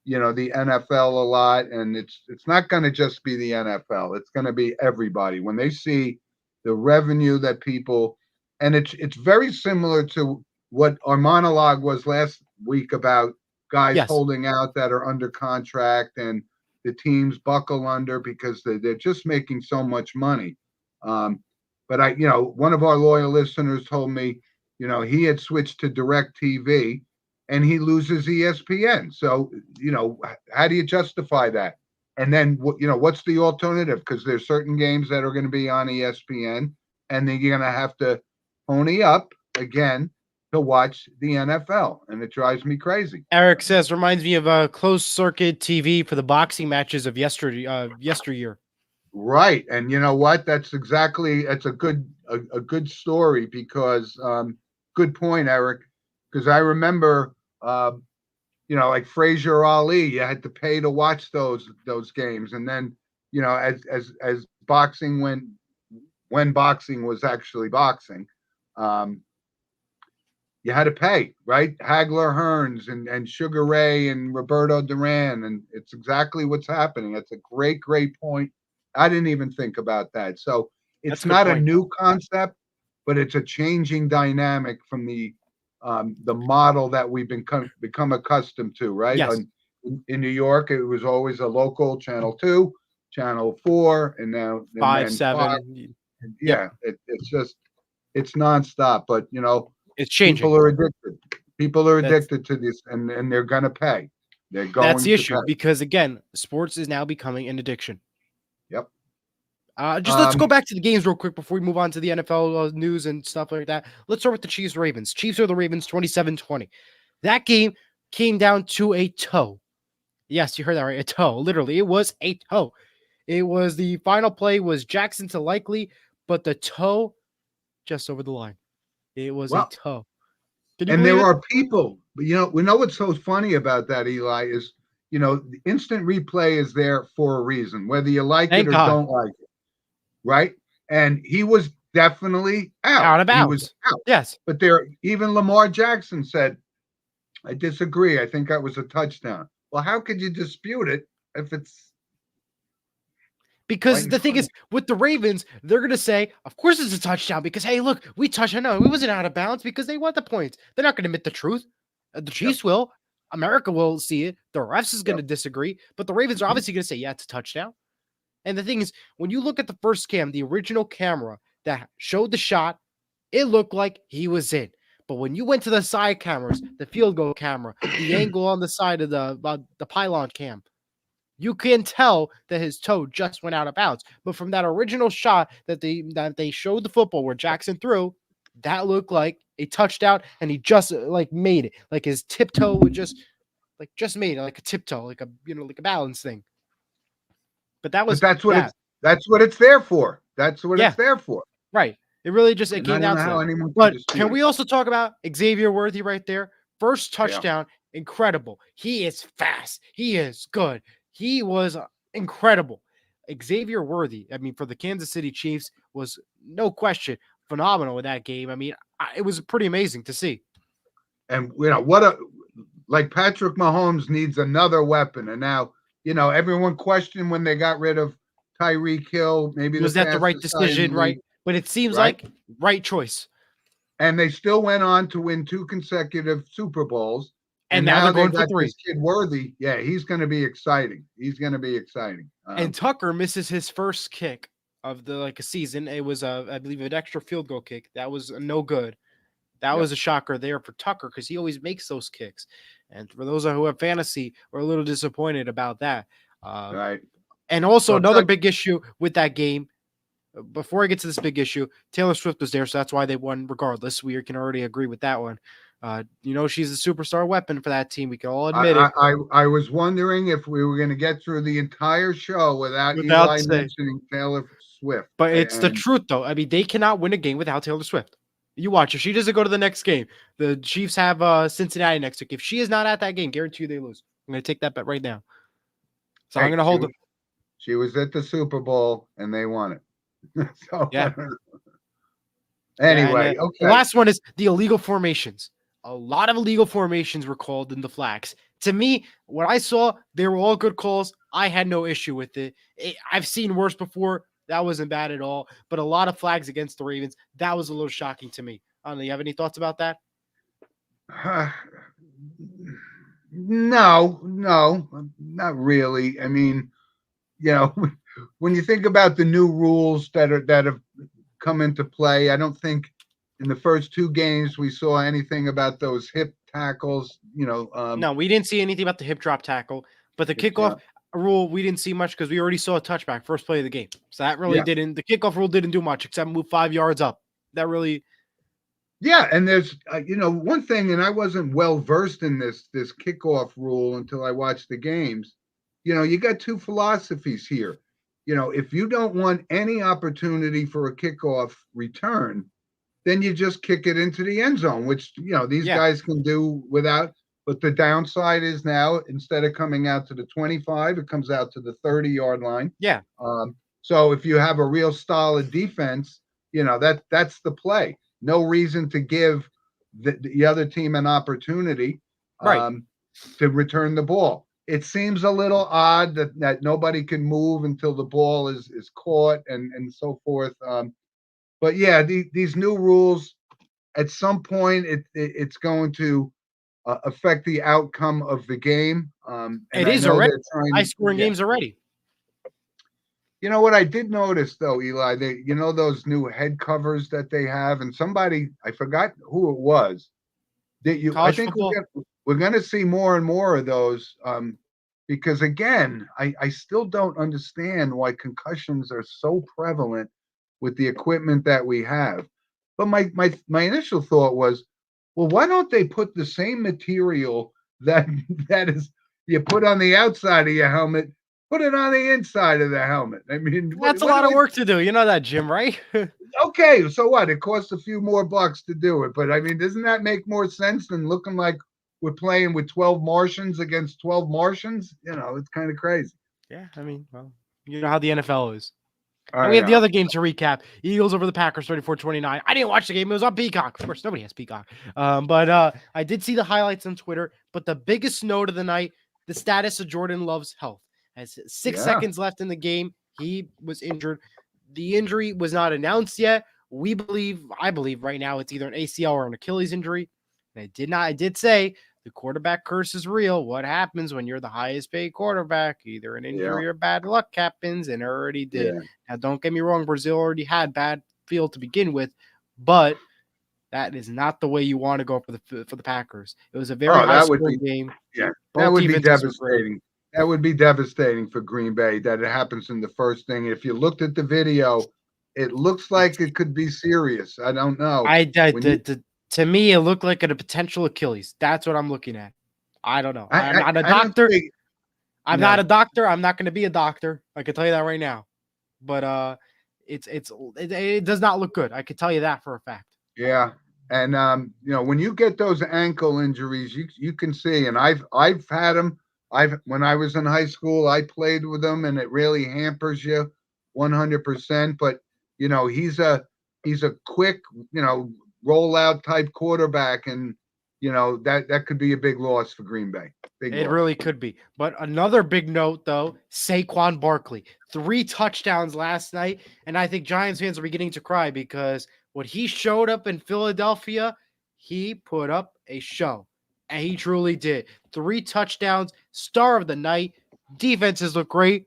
the NFL a lot, and it's not going to just be the NFL. It's going to be everybody when they see the revenue that people, and it's very similar to what our monologue was last week about guys Yes. holding out that are under contract and the teams buckle under because they're just making so much money. But one of our loyal listeners told me, he had switched to Direct TV and he loses ESPN. So, how do you justify that? And then, what's the alternative? Because there's certain games that are going to be on ESPN, and then you're going to have to pony up again to watch the NFL, and it drives me crazy. Eric says reminds me of a closed circuit TV for the boxing matches of yesteryear. Right, and you know what? That's a good story because good point, Eric. Because I remember, like Frazier Ali, you had to pay to watch those games, and then as boxing when boxing was actually boxing, um, you had to pay, right? Hagler Hearns and Sugar Ray and Roberto Duran, and it's exactly what's happening. That's a great point. I didn't even think about that. So it's not a new concept, but it's a changing dynamic from the model that we've become accustomed to, right? Yes. In New York, it was always a local Channel 2, Channel 4, and now 5, 7. 5. Yeah, it's nonstop. But it's changing. People are addicted. People are addicted to this, and they're going to pay. They're going. That's the issue because again, sports is now becoming an addiction. Yep. Let's go back to the games real quick before we move on to the NFL news and stuff like that. Let's start with the Chiefs Ravens. Chiefs are the Ravens 27-20. That game came down to a toe. Yes, you heard that right. A toe. Literally, it was a toe. It was the final play was Jackson to Likely, but the toe just over the line. It was a toe. And there are people, but we know what's so funny about that, Eli, is the instant replay is there for a reason, whether you like it or don't like it. Right? And he was definitely out. Out of bounds. He was out. Yes. But even Lamar Jackson said, I disagree. I think that was a touchdown. Well, how could you dispute it if it's because the thing is with the Ravens, they're going to say, of course it's a touchdown because, hey, look, we touched. I know it wasn't out of bounds because they want the points. They're not going to admit the truth. The Chiefs will. America will see it. The refs is going to disagree. But the Ravens are obviously going to say, yeah, it's a touchdown. And the thing is, when you look at the first cam, the original camera that showed the shot, it looked like he was in. But when you went to the side cameras, the field goal camera, the angle on the side of the pylon cam, you can tell that his toe just went out of bounds. But from that original shot that they showed the football where Jackson threw, that looked like a touchdown, and he just made it. Like his tiptoe would just made it like a tiptoe, like a balance thing. But that's what it's there for. That's what it's there for. Right. It really just came down to that. But can we also talk about Xavier Worthy right there? First touchdown, incredible. He is fast. He is good. He was incredible. Xavier Worthy, for the Kansas City Chiefs was no question phenomenal in that game. It was pretty amazing to see. And like Patrick Mahomes needs another weapon. And now, everyone questioned when they got rid of Tyreek Hill. Maybe was that the right decision, right? But it seems like right choice. And they still went on to win 2 consecutive Super Bowls. And now they're going for 3. This kid Worthy, he's going to be exciting. And Tucker misses his first kick of the a season. It was I believe an extra field goal kick. That was no good. That was a shocker there for Tucker because he always makes those kicks. And for those who have fantasy, we're a little disappointed about that. Right. And also another big issue with that game. Before I get to this big issue, Taylor Swift was there, so that's why they won regardless. We can already agree with that one. She's a superstar weapon for that team. We can all admit it. I was wondering if we were going to get through the entire show without Eli mentioning Taylor Swift. But it's the truth, though. They cannot win a game without Taylor Swift. You watch. If she doesn't go to the next game, the Chiefs have Cincinnati next week. If she is not at that game, guarantee you they lose. I'm going to take that bet right now. So I'm going to hold it. She was at the Super Bowl, and they won it. So, anyway, okay. The last one is the illegal formations. A lot of illegal formations were called in the flags. To me, what I saw, they were all good calls. I had no issue with it. I've seen worse before. That wasn't bad at all. But a lot of flags against the Ravens, that was a little shocking to me. I don't know. You have any thoughts about that? No, not really. When you think about the new rules that have come into play, I don't think in the first 2 games we saw anything about those hip tackles. No, we didn't see anything about the hip drop tackle, but the kickoff rule we didn't see much because we already saw a touchback first play of the game. So that really didn't. The kickoff rule didn't do much except move 5 yards up. That really Yeah, and there's one thing, and I wasn't well versed in this kickoff rule until I watched the games. You got two philosophies here. If you don't want any opportunity for a kickoff return, then you just kick it into the end zone, which these Yeah, guys can do without. But the downside is now instead of coming out to the 25, it comes out to the 30-yard line. yeah, So if you have a real solid defense, that's the play. No reason to give the other team an opportunity right. to return the ball. It seems a little odd that nobody can move until the ball is caught and so forth. But yeah, these new rules at some point it's going to affect the outcome of the game. And It I is know already they're high trying. scoring Yeah. games already. You know what I did notice though, Eli, those new head covers that they have, and somebody I forgot who it was. I College think football. we're gonna see more and more of those. Because again, I still don't understand why concussions are so prevalent with the equipment that we have. But my initial thought was, well, why don't they put the same material that that is you put on the outside of your helmet, put it on the inside of the helmet? I mean, That's a what lot do of we work to do. You know that, Jim, right? okay, so what? It costs a few more bucks to do it, but I mean, doesn't that make more sense than looking like we're playing with 12 Martians against 12 Martians? It's kind of crazy. Yeah, I mean, well, you know how the NFL is. And we I have the know. other game to recap. Eagles over the Packers 34-29. I didn't watch the game. It was on Peacock. Of course, nobody has Peacock. But I did see the highlights on Twitter. But the biggest note of the night, the status of Jordan Love's health. As 6 seconds Yeah, left in the game, he was injured. The injury was not announced yet. I believe right now it's either an ACL or an Achilles injury. And I did say the quarterback curse is real. What happens when you're the highest paid quarterback? Either an yeah, injury or bad luck happens, and it already did. yeah. Now, don't get me wrong, Brazil already had bad field to begin with, but that is not the way you want to go for the Packers. It was a very Oh, high that would scoring be game. yeah, that Both would be defenses were great. devastating. That would be devastating for Green Bay that it happens in the first thing. If you looked at the video, it looks like it could be serious. I don't know. When you To me, it looked like a potential Achilles. That's what I'm looking at. I don't know. I'm I not a I don't doctor. think I'm not yeah. a doctor. I'm not going to be a doctor. I can tell you that right now. But it does not look good. I can tell you that for a fact. Yeah. And when you get those ankle injuries, you can see, and I've had them. When I was in high school, I played with them, and it really hampers you 100%. But he's a quick, rollout type quarterback, and that could be a big loss for Green Bay. Big It loss. really could be. But another big note, though, Saquon Barkley, 3 touchdowns last night. And I think Giants fans are beginning to cry because what he showed up in Philadelphia, he put up a show. And he truly did. 3 touchdowns, star of the night. Defenses look great.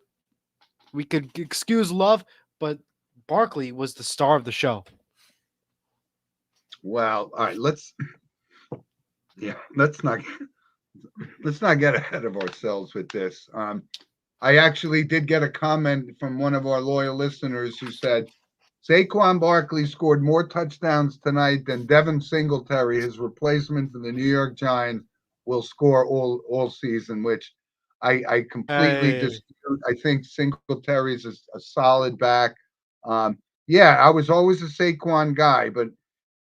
We could excuse Love, but Barkley was the star of the show. Well, all right, let's not get ahead of ourselves with this. I actually did get a comment from one of our loyal listeners who said Saquon Barkley scored more touchdowns tonight than Devin Singletary, his replacement for the New York Giants, will score all season, which I completely Hey. dispute. I think Singletary is a solid back. Yeah, I was always a Saquon guy, but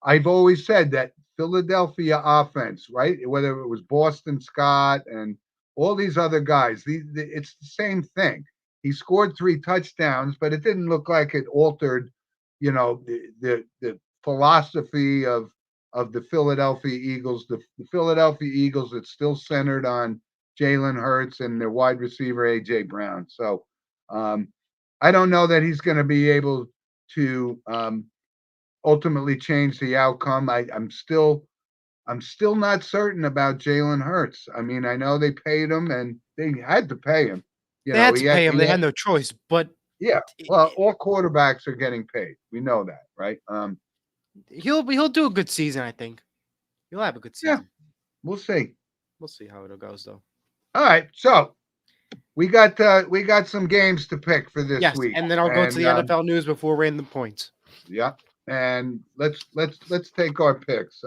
I've always said that Philadelphia offense, right? Whether it was Boston Scott and all these other guys, it's the same thing. He scored 3 touchdowns, but it didn't look like it altered, the philosophy of the Philadelphia Eagles. The Philadelphia Eagles, it's still centered on Jalen Hurts and their wide receiver AJ Brown. So I don't know that he's going to be able to ultimately change the outcome. I'm still not certain about Jalen Hurts. I mean, I know they paid him and they had to pay him. They had to He had, pay him. he They had had no choice. But yeah. Well, all quarterbacks are getting paid. We know that, right? he'll do a good season, I think. He'll have a good Yeah, season. we'll see. We'll see how it goes, though. All right, so we got some games to pick for this Yes, week, and then I'll go to and the NFL news before random points. yeah, and let's take our picks.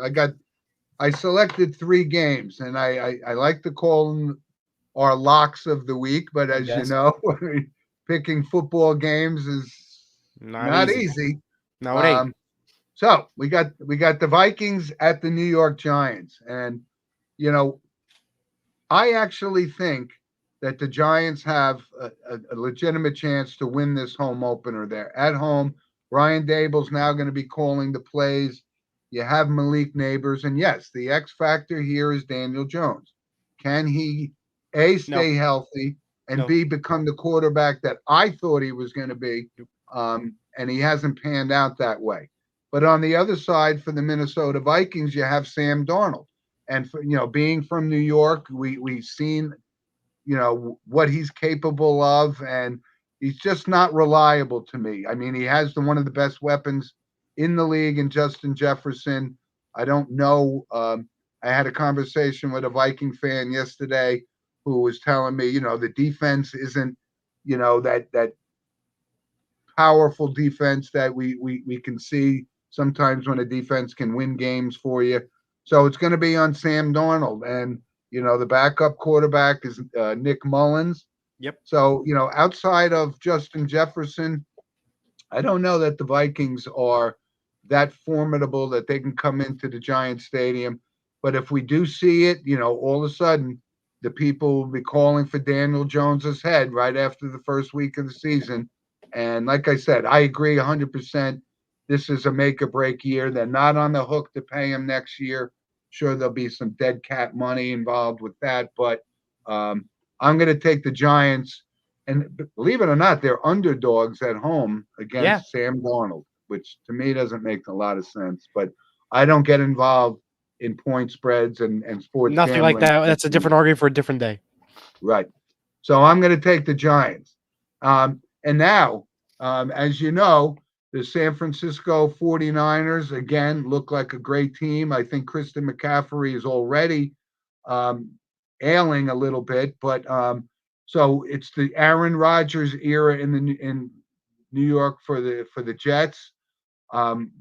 I selected 3 games, and I like to call them our locks of the week. But as you Yes. know, picking football games is Not not easy. easy. No, it ain't. Um, so we got the Vikings at the New York Giants, and you know I actually think that the Giants have a legitimate chance to win this home opener. There at home. Brian Dable's now going to be calling the plays. You have Malik Neighbors, and yes, the X factor here is Daniel Jones. Can he A, No, stay healthy, and no. B, become the quarterback that I thought he was going to be? And he hasn't panned out that way. But on the other side, for the Minnesota Vikings, you have Sam Darnold. And for, being from New York, we've seen what he's capable of, and he's just not reliable to me. I mean, he has one of the best weapons in the league in Justin Jefferson. I don't know. I had a conversation with a Viking fan yesterday who was telling me, the defense isn't, that powerful defense that we can see sometimes when a defense can win games for you. So it's going to be on Sam Darnold, and the backup quarterback is Nick Mullins. Yep. So outside of Justin Jefferson, I don't know that the Vikings are that formidable that they can come into the Giant Stadium. But if we do see it, all of a sudden the people will be calling for Daniel Jones's head right after the first week of the season. And like I said, I agree 100%. This is a make or break year. They're not on the hook to pay him next year. Sure, there'll be some dead cat money involved with that, but I'm going to take the Giants. And believe it or not, they're underdogs at home Yeah. against Sam Darnold, which to me doesn't make a lot of sense. But I don't get involved in point spreads and sports Nothing like gambling. that. That's a different argument for a different day. Right. So I'm going to take the Giants. And now, as you know, the San Francisco 49ers, again, look like a great team. I think Christian McCaffrey is already um, ailing a little bit, but so it's the Aaron Rodgers era in New York for the Jets.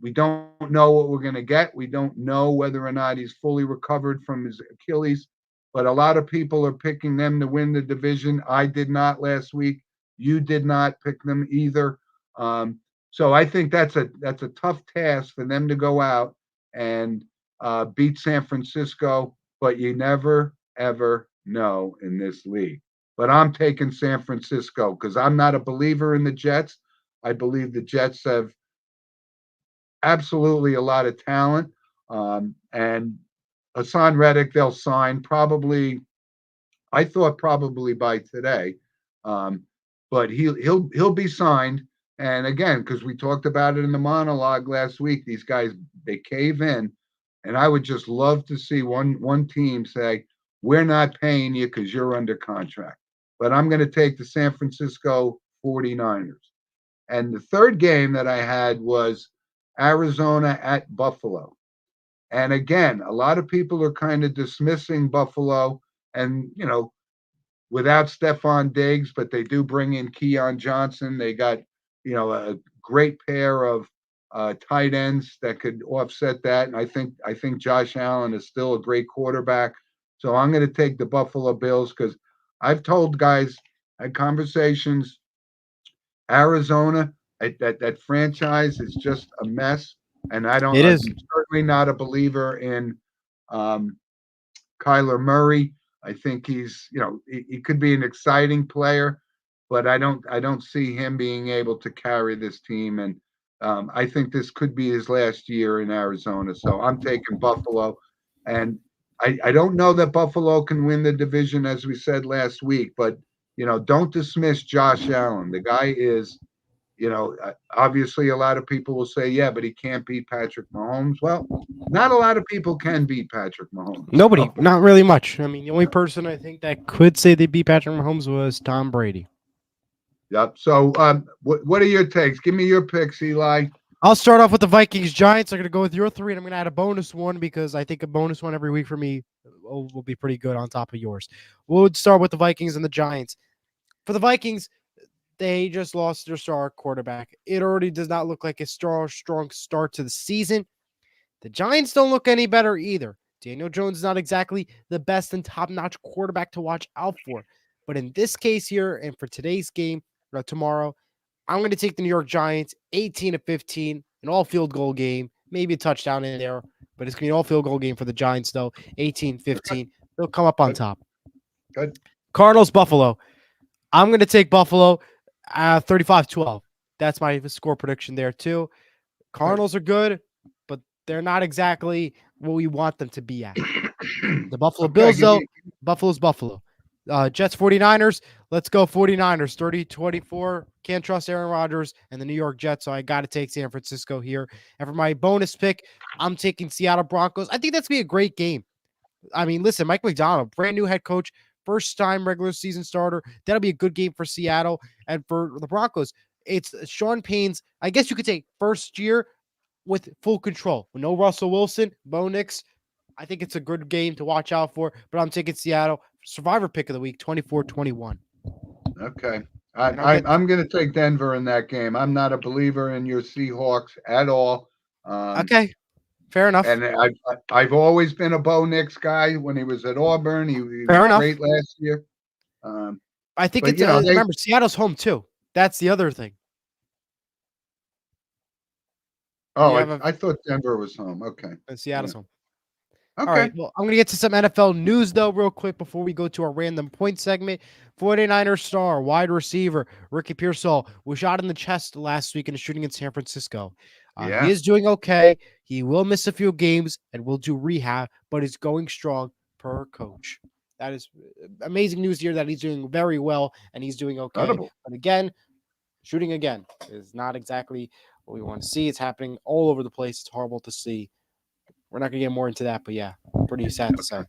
We don't know what we're going to get. We don't know whether or not he's fully recovered from his Achilles, but a lot of people are picking them to win the division. I did not last week. You did not pick them either. So I think that's a tough task for them to go out and beat San Francisco, but you never ever know in this league. But I'm taking San Francisco because I'm not a believer in the Jets. I believe the Jets have absolutely a lot of talent. And Hassan Reddick, they'll sign probably. I thought probably by today, um, but he'll be signed. And again, because we talked about it in the monologue last week, these guys they cave in, and I would just love to see one team say, "We're not paying you because you're under contract." But I'm going to take the San Francisco 49ers. And the third game that I had was Arizona at Buffalo. And again, a lot of people are kind of dismissing Buffalo and, without Stephon Diggs, but they do bring in Keon Johnson. They got, a great pair of tight ends that could offset that. And I think Josh Allen is still a great quarterback. So I'm going to take the Buffalo Bills because I've told guys, had conversations, Arizona, that franchise is just a mess, and It I'm is. certainly not a believer in um, Kyler Murray. I think he could be an exciting player, but I don't see him being able to carry this team, and I think this could be his last year in Arizona. So I'm taking Buffalo, and I don't know that Buffalo can win the division as we said last week, but don't dismiss Josh Allen. The guy is obviously a lot of people will say, yeah, but he can't beat Patrick Mahomes. Well, not a lot of people can beat Patrick Mahomes. Nobody, So, not really much. I mean, the only person I think that could say they beat Patrick Mahomes was Tom Brady. yep. So, what are your takes? Give me your picks, Eli. I'll start off with the Vikings Giants. I'm going to go with your three, and I'm going to add a bonus one because I think a bonus one every week for me will be pretty good on top of yours. We'll start with the Vikings and the Giants. For the Vikings, they just lost their star quarterback. It already does not look like a strong start to the season. The Giants don't look any better either. Daniel Jones is not exactly the best and top-notch quarterback to watch out for. But in this case here, and for today's game, or tomorrow, I'm going to take the New York Giants 18-15, an all field goal game, maybe a touchdown in there, but it's going to be an all field goal game for the Giants, though. 18-15. They'll come up on top. Good. Cardinals, Buffalo. I'm going to take Buffalo 35-12. That's my score prediction there, too. Cardinals are good, but they're not exactly what we want them to be at. The Buffalo Bills, though, Buffalo's Buffalo. Jets, 49ers. Let's go 49ers, 30-24. Can't trust Aaron Rodgers and the New York Jets, so I got to take San Francisco here. And for my bonus pick, I'm taking Seattle Broncos. I think that's going to be a great game. I mean, listen, Mike McDonald, brand new head coach, first-time regular season starter. That'll be a good game for Seattle. And for the Broncos, it's Sean Payne's, I guess you could say, first year with full control. With no Russell Wilson, Bo Nix. I think it's a good game to watch out for, but I'm taking Seattle. Survivor pick of the week, 24-21. Okay. I'm going to take Denver in that game. I'm not a believer in your Seahawks at all. Okay. Fair enough. And I've always been a Bo Nix guy. When he was at Auburn, he was great last year. I think it's remember, Seattle's home too. That's the other thing. Oh, I thought Denver was home. Okay. And Seattle's home. Okay. All right. Well, I'm going to get to some NFL news, though, real quick before we go to our random point segment. 49ers star, wide receiver, Ricky Pearsall was shot in the chest last week in a shooting in San Francisco. He is doing okay. He will miss a few games and will do rehab, but is going strong per coach. That is amazing news here that he's doing very well and he's doing okay. Incredible. But again, shooting again is not exactly what we want to see. It's happening all over the place. It's horrible to see. We're not going to get more into that, but yeah, pretty sad to say.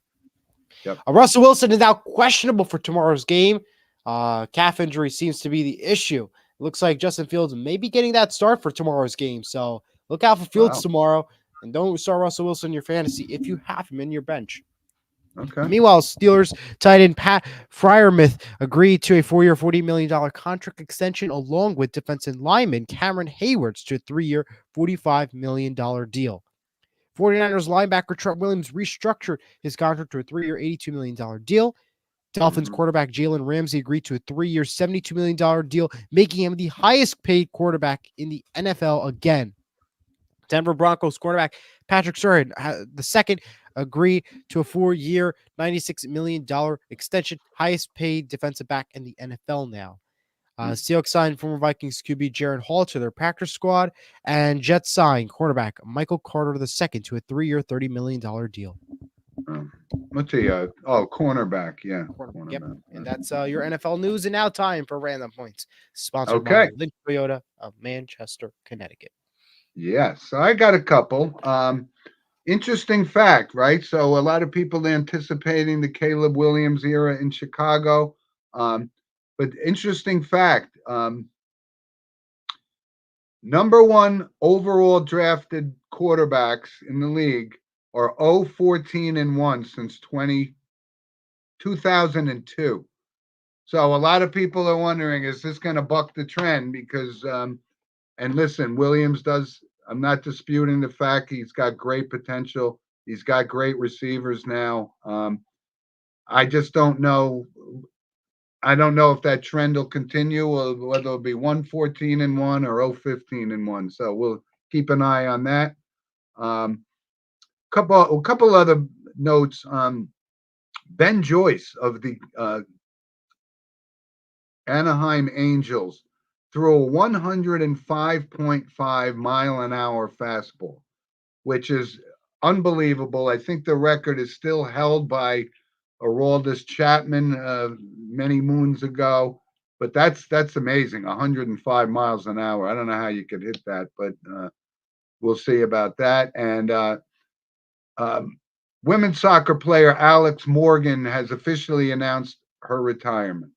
Yep. Russell Wilson is now questionable for tomorrow's game. Calf injury seems to be the issue. It looks like Justin Fields may be getting that start for tomorrow's game. So look out for Fields tomorrow. And don't start Russell Wilson in your fantasy if you have him in your bench. Okay. Meanwhile, Steelers tight end Pat Freiermuth agreed to a 4-year, $40 million contract extension along with defensive lineman Cameron Hayward to a 3-year, $45 million deal. 49ers linebacker Trent Williams restructured his contract to a 3-year, $82 million deal. Dolphins quarterback Jalen Ramsey agreed to a 3-year, $72 million deal, making him the highest paid quarterback in the NFL again. Denver Broncos quarterback Patrick Surtain, the second, agreed to a 4-year, $96 million extension, highest paid defensive back in the NFL now. Seahawks signed former Vikings QB Jaron Hall to their practice squad, and Jets signed cornerback Michael Carter II to a 3-year, $30 million deal. Let's see. Cornerback. Yeah. Cornerback. Yep. And that's your NFL news. And now time for Random Points, sponsored by Lynch Toyota of Manchester, Connecticut. Yes. So I got a couple. Interesting fact, right? So a lot of people anticipating the Caleb Williams era in Chicago. But interesting fact, number one overall drafted quarterbacks in the league are 0-14-1 since 2002. So a lot of people are wondering, is this going to buck the trend? Because, and listen, Williams does, I'm not disputing the fact he's got great potential. He's got great receivers now. I just don't know. I don't know if that trend will continue or whether it'll be 1-14-1 or 0-15-1. So we'll keep an eye on that. A couple other notes. Ben Joyce of the Anaheim Angels threw a 105.5 mile an hour fastball, which is unbelievable. I think the record is still held by Aroldis Chapman many moons ago, but that's amazing. 105 miles an hour. I don't know how you could hit that, but we'll see about that. And women's soccer player Alex Morgan has officially announced her retirement.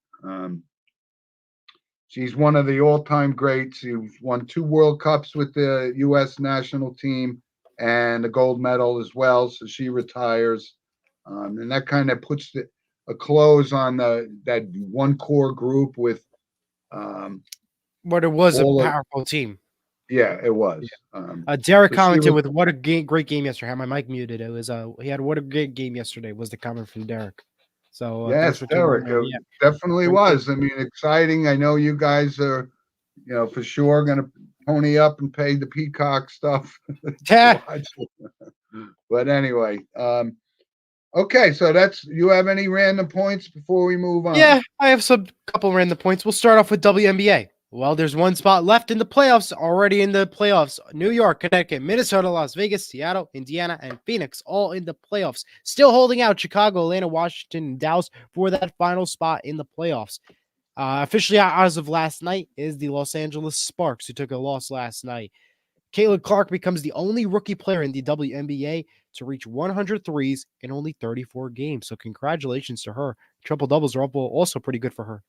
She's one of the all-time greats. She won 2 World Cups with the U.S. national team and a gold medal as well. So she retires. And that kind of puts a close on that one core group with But it was a all of powerful team. yeah, it was. Derek So she commented was with what a great game yesterday. I had my mic muted. It was he had what a great game yesterday was the comment from Derek. So thanks yes, for tuning Derek. in. It Yeah, definitely great game. was. I mean, exciting. I know you guys are, for sure going to pony up and pay the Peacock stuff to Yeah, watch. But anyway, okay. So that's you have any random points before we move on? yeah. I have some couple random points. We'll start off with WNBA. Well, there's one spot left in the playoffs. Already in the playoffs. New York, Connecticut, Minnesota, Las Vegas, Seattle, Indiana, and Phoenix all in the playoffs. Still holding out Chicago, Atlanta, Washington, and Dallas for that final spot in the playoffs. Officially out as of last night is the Los Angeles Sparks, who took a loss last night. Caitlin Clark becomes the only rookie player in the WNBA to reach 100 threes in only 34 games. So congratulations to her. Triple doubles are also pretty good for her.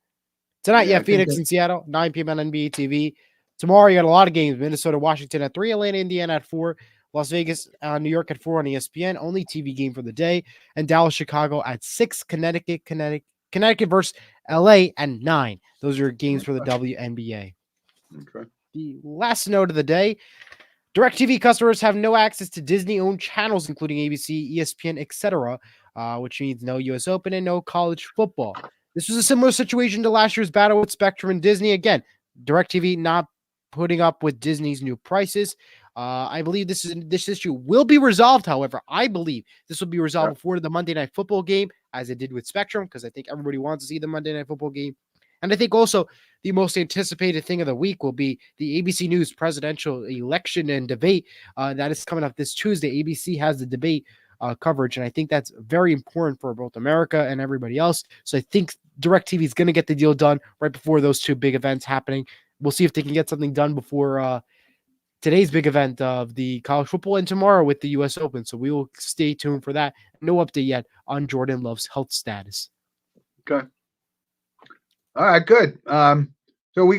Tonight, Yeah, yeah, I think Phoenix that, and Seattle, 9 p.m. on NBA TV. Tomorrow, you got a lot of games. Minnesota, Washington at 3, Atlanta, Indiana at 4, Las Vegas, New York at 4 on ESPN. Only TV game for the day. And Dallas, Chicago at 6, Connecticut versus LA at 9. Those are games for the WNBA. okay. The last note of the day, DirecTV customers have no access to Disney-owned channels, including ABC, ESPN, etc., which means no U.S. Open and no college football. This was a similar situation to last year's battle with Spectrum and Disney. Again, DirecTV not putting up with Disney's new prices. I believe this issue will be resolved. However, I believe this will be resolved Yeah, before the Monday Night Football game, as it did with Spectrum, because I think everybody wants to see the Monday Night Football game. And I think also the most anticipated thing of the week will be the ABC News presidential election and debate that is coming up this Tuesday. ABC has the debate coverage, and I think that's very important for both America and everybody else. So I think DirecTV is going to get the deal done right before those two big events happening. We'll see if they can get something done before today's big event of the college football and tomorrow with the U.S. Open. So we will stay tuned for that. No update yet on Jordan Love's health status. okay. All right, good. So I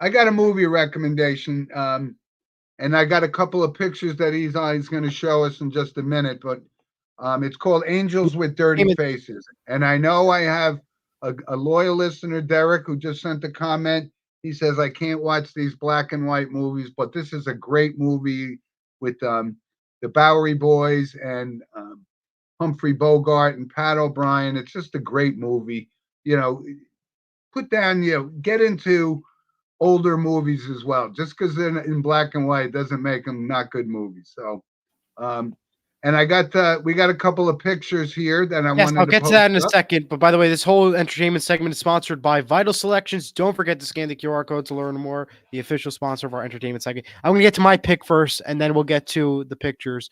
got a movie recommendation. And I got a couple of pictures that he's going to show us in just a minute, but it's called Angels with Dirty Faces. And I know I have a loyal listener, Derek, who just sent a comment. He says, I can't watch these black and white movies, but this is a great movie with the Bowery Boys and Humphrey Bogart and Pat O'Brien. It's just a great movie. Put down, get into older movies as well. Just because they're in black and white doesn't make them not good movies. So, and we got a couple of pictures here that I Yes, wanted I'll to get to post that in a up. second. But by the way, this whole entertainment segment is sponsored by Vital Selections. Don't forget to scan the QR code to learn more. The official sponsor of our entertainment segment. I'm going to get to my pick first, and then we'll get to the pictures.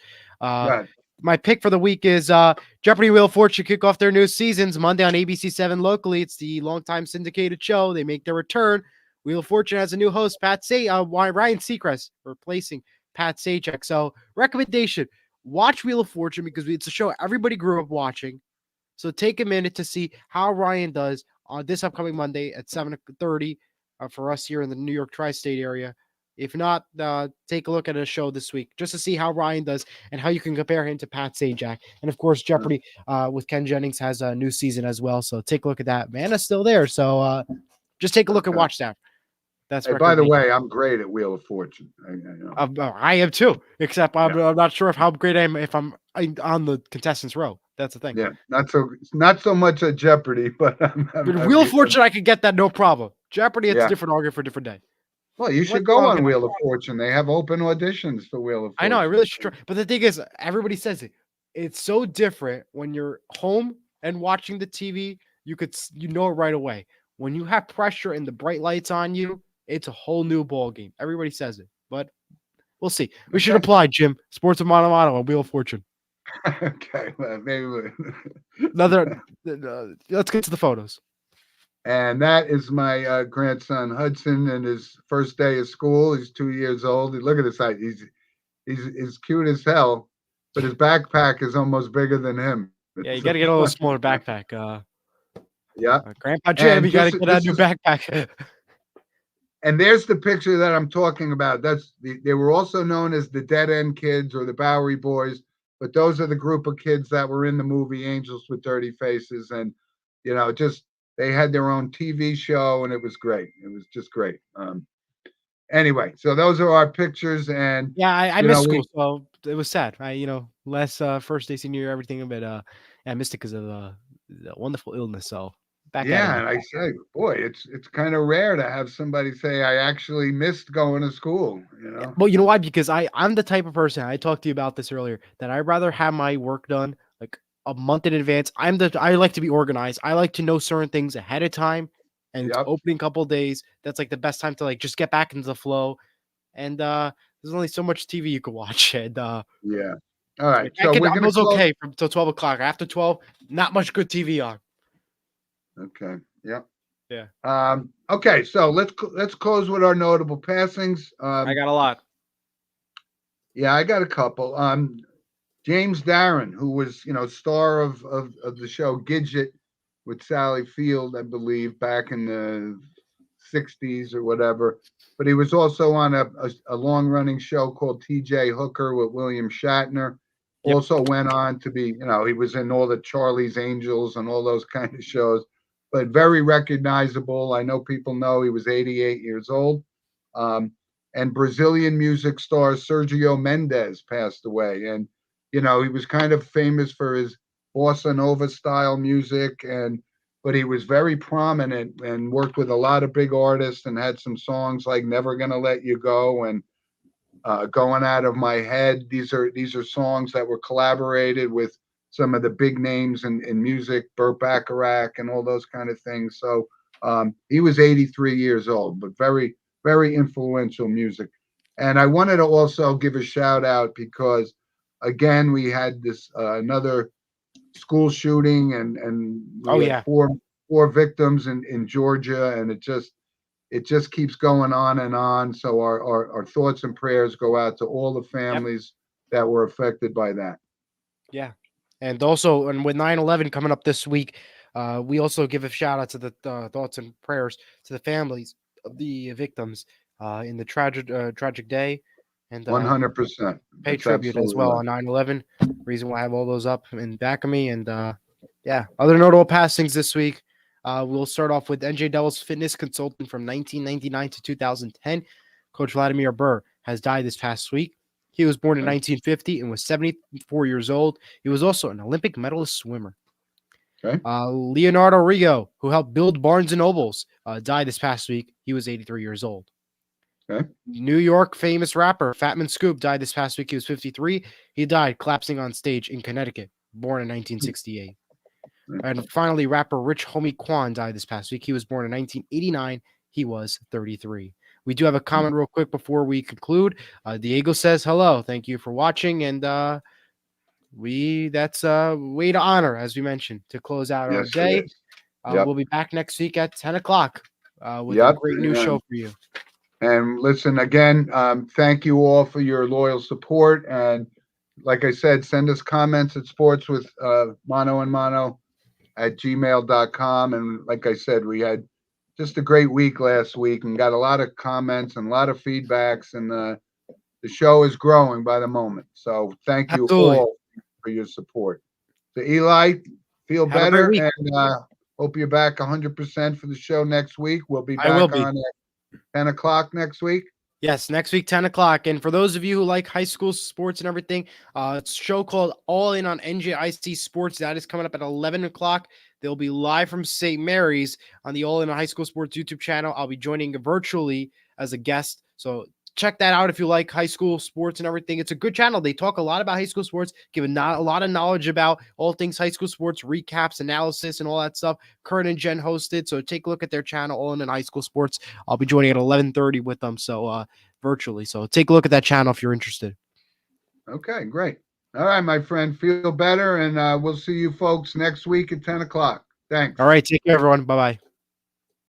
My pick for the week is Jeopardy! Wheel of Fortune kick off their new seasons Monday on ABC 7 locally. It's the longtime syndicated show. They make their return. Wheel of Fortune has a new host, Ryan Seacrest, replacing Pat Sajak. So, recommendation, watch Wheel of Fortune because it's a show everybody grew up watching. So take a minute to see how Ryan does on this upcoming Monday at 7:30 for us here in the New York tri-state area. If not, take a look at a show this week just to see how Ryan does and how you can compare him to Pat Sajak. And of course, Jeopardy with Ken Jennings has a new season as well. So take a look at that. Man is still there. So just take a look and watch that. That's by the way, I'm great at Wheel of Fortune. I am too, except I'm not sure how great I am if I'm on the contestants row. That's the thing. Yeah, not so much at Jeopardy, but Wheel of Fortune, I could get that no problem. Jeopardy, it's a different argument for a different day. Well, you should go on Wheel of Fortune. They have open auditions for Wheel of Fortune. I know, I really should try. But the thing is, everybody says it. It's so different when you're home and watching the TV. You know it right away. When you have pressure and the bright lights on you, it's a whole new ball game. Everybody says it, but we'll see. We should apply, Jim. Sports of Mono on Wheel of Fortune. Okay, well, maybe let's get to the photos. And that is my grandson Hudson in his first day of school. He's 2 years old. Look at his height. He's cute as hell, but his backpack is almost bigger than him. Yeah, you got to get a little smaller backpack. Yeah, Grandpa Jim, you got to get a new backpack. And there's the picture that I'm talking about. They were also known as the Dead End Kids or the Bowery Boys, but those are the group of kids that were in the movie Angels with Dirty Faces, and just They had their own TV show, and it was great. It was just great. Anyway, so those are our pictures, and Yeah, I you missed know, school, so it was sad. Less first day senior year, everything, but I missed it because of the wonderful illness. So back at it yeah, now. and I say, boy, it's kind of rare to have somebody say I actually missed going to school. Well, you know why? Because I'm the type of person, I talked to you about this earlier, that I'd rather have my work done like a month in advance. I like to be organized. I like to know certain things ahead of time. And Yep. opening couple days, that's like the best time to like just get back into the flow. And there's only so much TV you can watch. And Yeah. All right. like So we're I gonna was close. okay from till 12 o'clock. After 12, not much good TV on. Okay. Yep. Yeah. Okay. So let's close with our notable passings. I got a lot. Yeah, I got a couple. James Darren, who was, star of the show Gidget with Sally Field, I believe, back in the 60s or whatever. But he was also on a long running show called TJ Hooker with William Shatner. Yep. Also went on to be, he was in all the Charlie's Angels and all those kind of shows, but very recognizable. I know people know he was 88 years old. And Brazilian music star Sergio Mendes passed away. And, he was kind of famous for his bossa nova style music, but he was very prominent and worked with a lot of big artists and had some songs like Never Gonna Let You Go and Going Out of My Head. These are songs that were collaborated with some of the big names in music, Burt Bacharach and all those kind of things. So he was 83 years old, but very, very influential music. And I wanted to also give a shout out because, again, we had this another school shooting, and we Oh had yeah. four victims in Georgia, and it just keeps going on and on. So our thoughts and prayers go out to all the Yep. families that were affected by that. Yeah. And also, and with 9/11 coming up this week, we also give a shout out to the thoughts and prayers to the families of the victims in the tragic day, and 100%. pay That's tribute as absolutely well right. on 9/11. Reason why I have all those up in back of me. And yeah, other notable passings this week. We'll start off with NJ Devils fitness consultant from 1999 to 2010. Coach Vladimir Burr has died this past week. He was born in Okay. 1950 and was 74 years old. He was also an Olympic medalist swimmer. Okay. Leonardo Rigo, who helped build Barnes and Nobles, died this past week. He was 83 years old. Okay. New York famous rapper Fatman Scoop died this past week. He was 53. He died collapsing on stage in Connecticut, born in 1968. And finally, rapper Rich Homie Quan died this past week. He was born in 1989. He was 33. We do have a comment real quick before we conclude. Diego says hello. Thank you for watching. And that's a way to honor, as we mentioned, to close out our Yes, it day. is. Yep. We'll be back next week at 10 o'clock with a Yep. great new show for you. And listen, again, thank you all for your loyal support. And like I said, send us comments at sports with Mono and Mono at gmail.com. And like I said, we had just a great week last week and got a lot of comments and a lot of feedbacks. And the show is growing by the moment. So thank you Absolutely. all for your support. So, Eli, feel Have a great better. week. And hope you're back 100% for the show next week. We'll be I will back be. on at 10 o'clock next week. Yes, next week, 10 o'clock. And for those of you who like high school sports and everything, it's a show called All In on NJIC Sports. That is coming up at 11 o'clock. They'll be live from St. Mary's on the All In on High School Sports YouTube channel. I'll be joining virtually as a guest. So check that out if you like high school sports and everything. It's a good channel. They talk a lot about high school sports, give a lot of knowledge about all things high school sports, recaps, analysis, and all that stuff. Kurt and Jen hosted. So take a look at their channel, All In High School Sports. I'll be joining at 11:30 with them. So virtually. So take a look at that channel if you're interested. Okay, great. All right, my friend, feel better. And we'll see you folks next week at 10 o'clock. Thanks. All right. Take care, everyone. Bye-bye.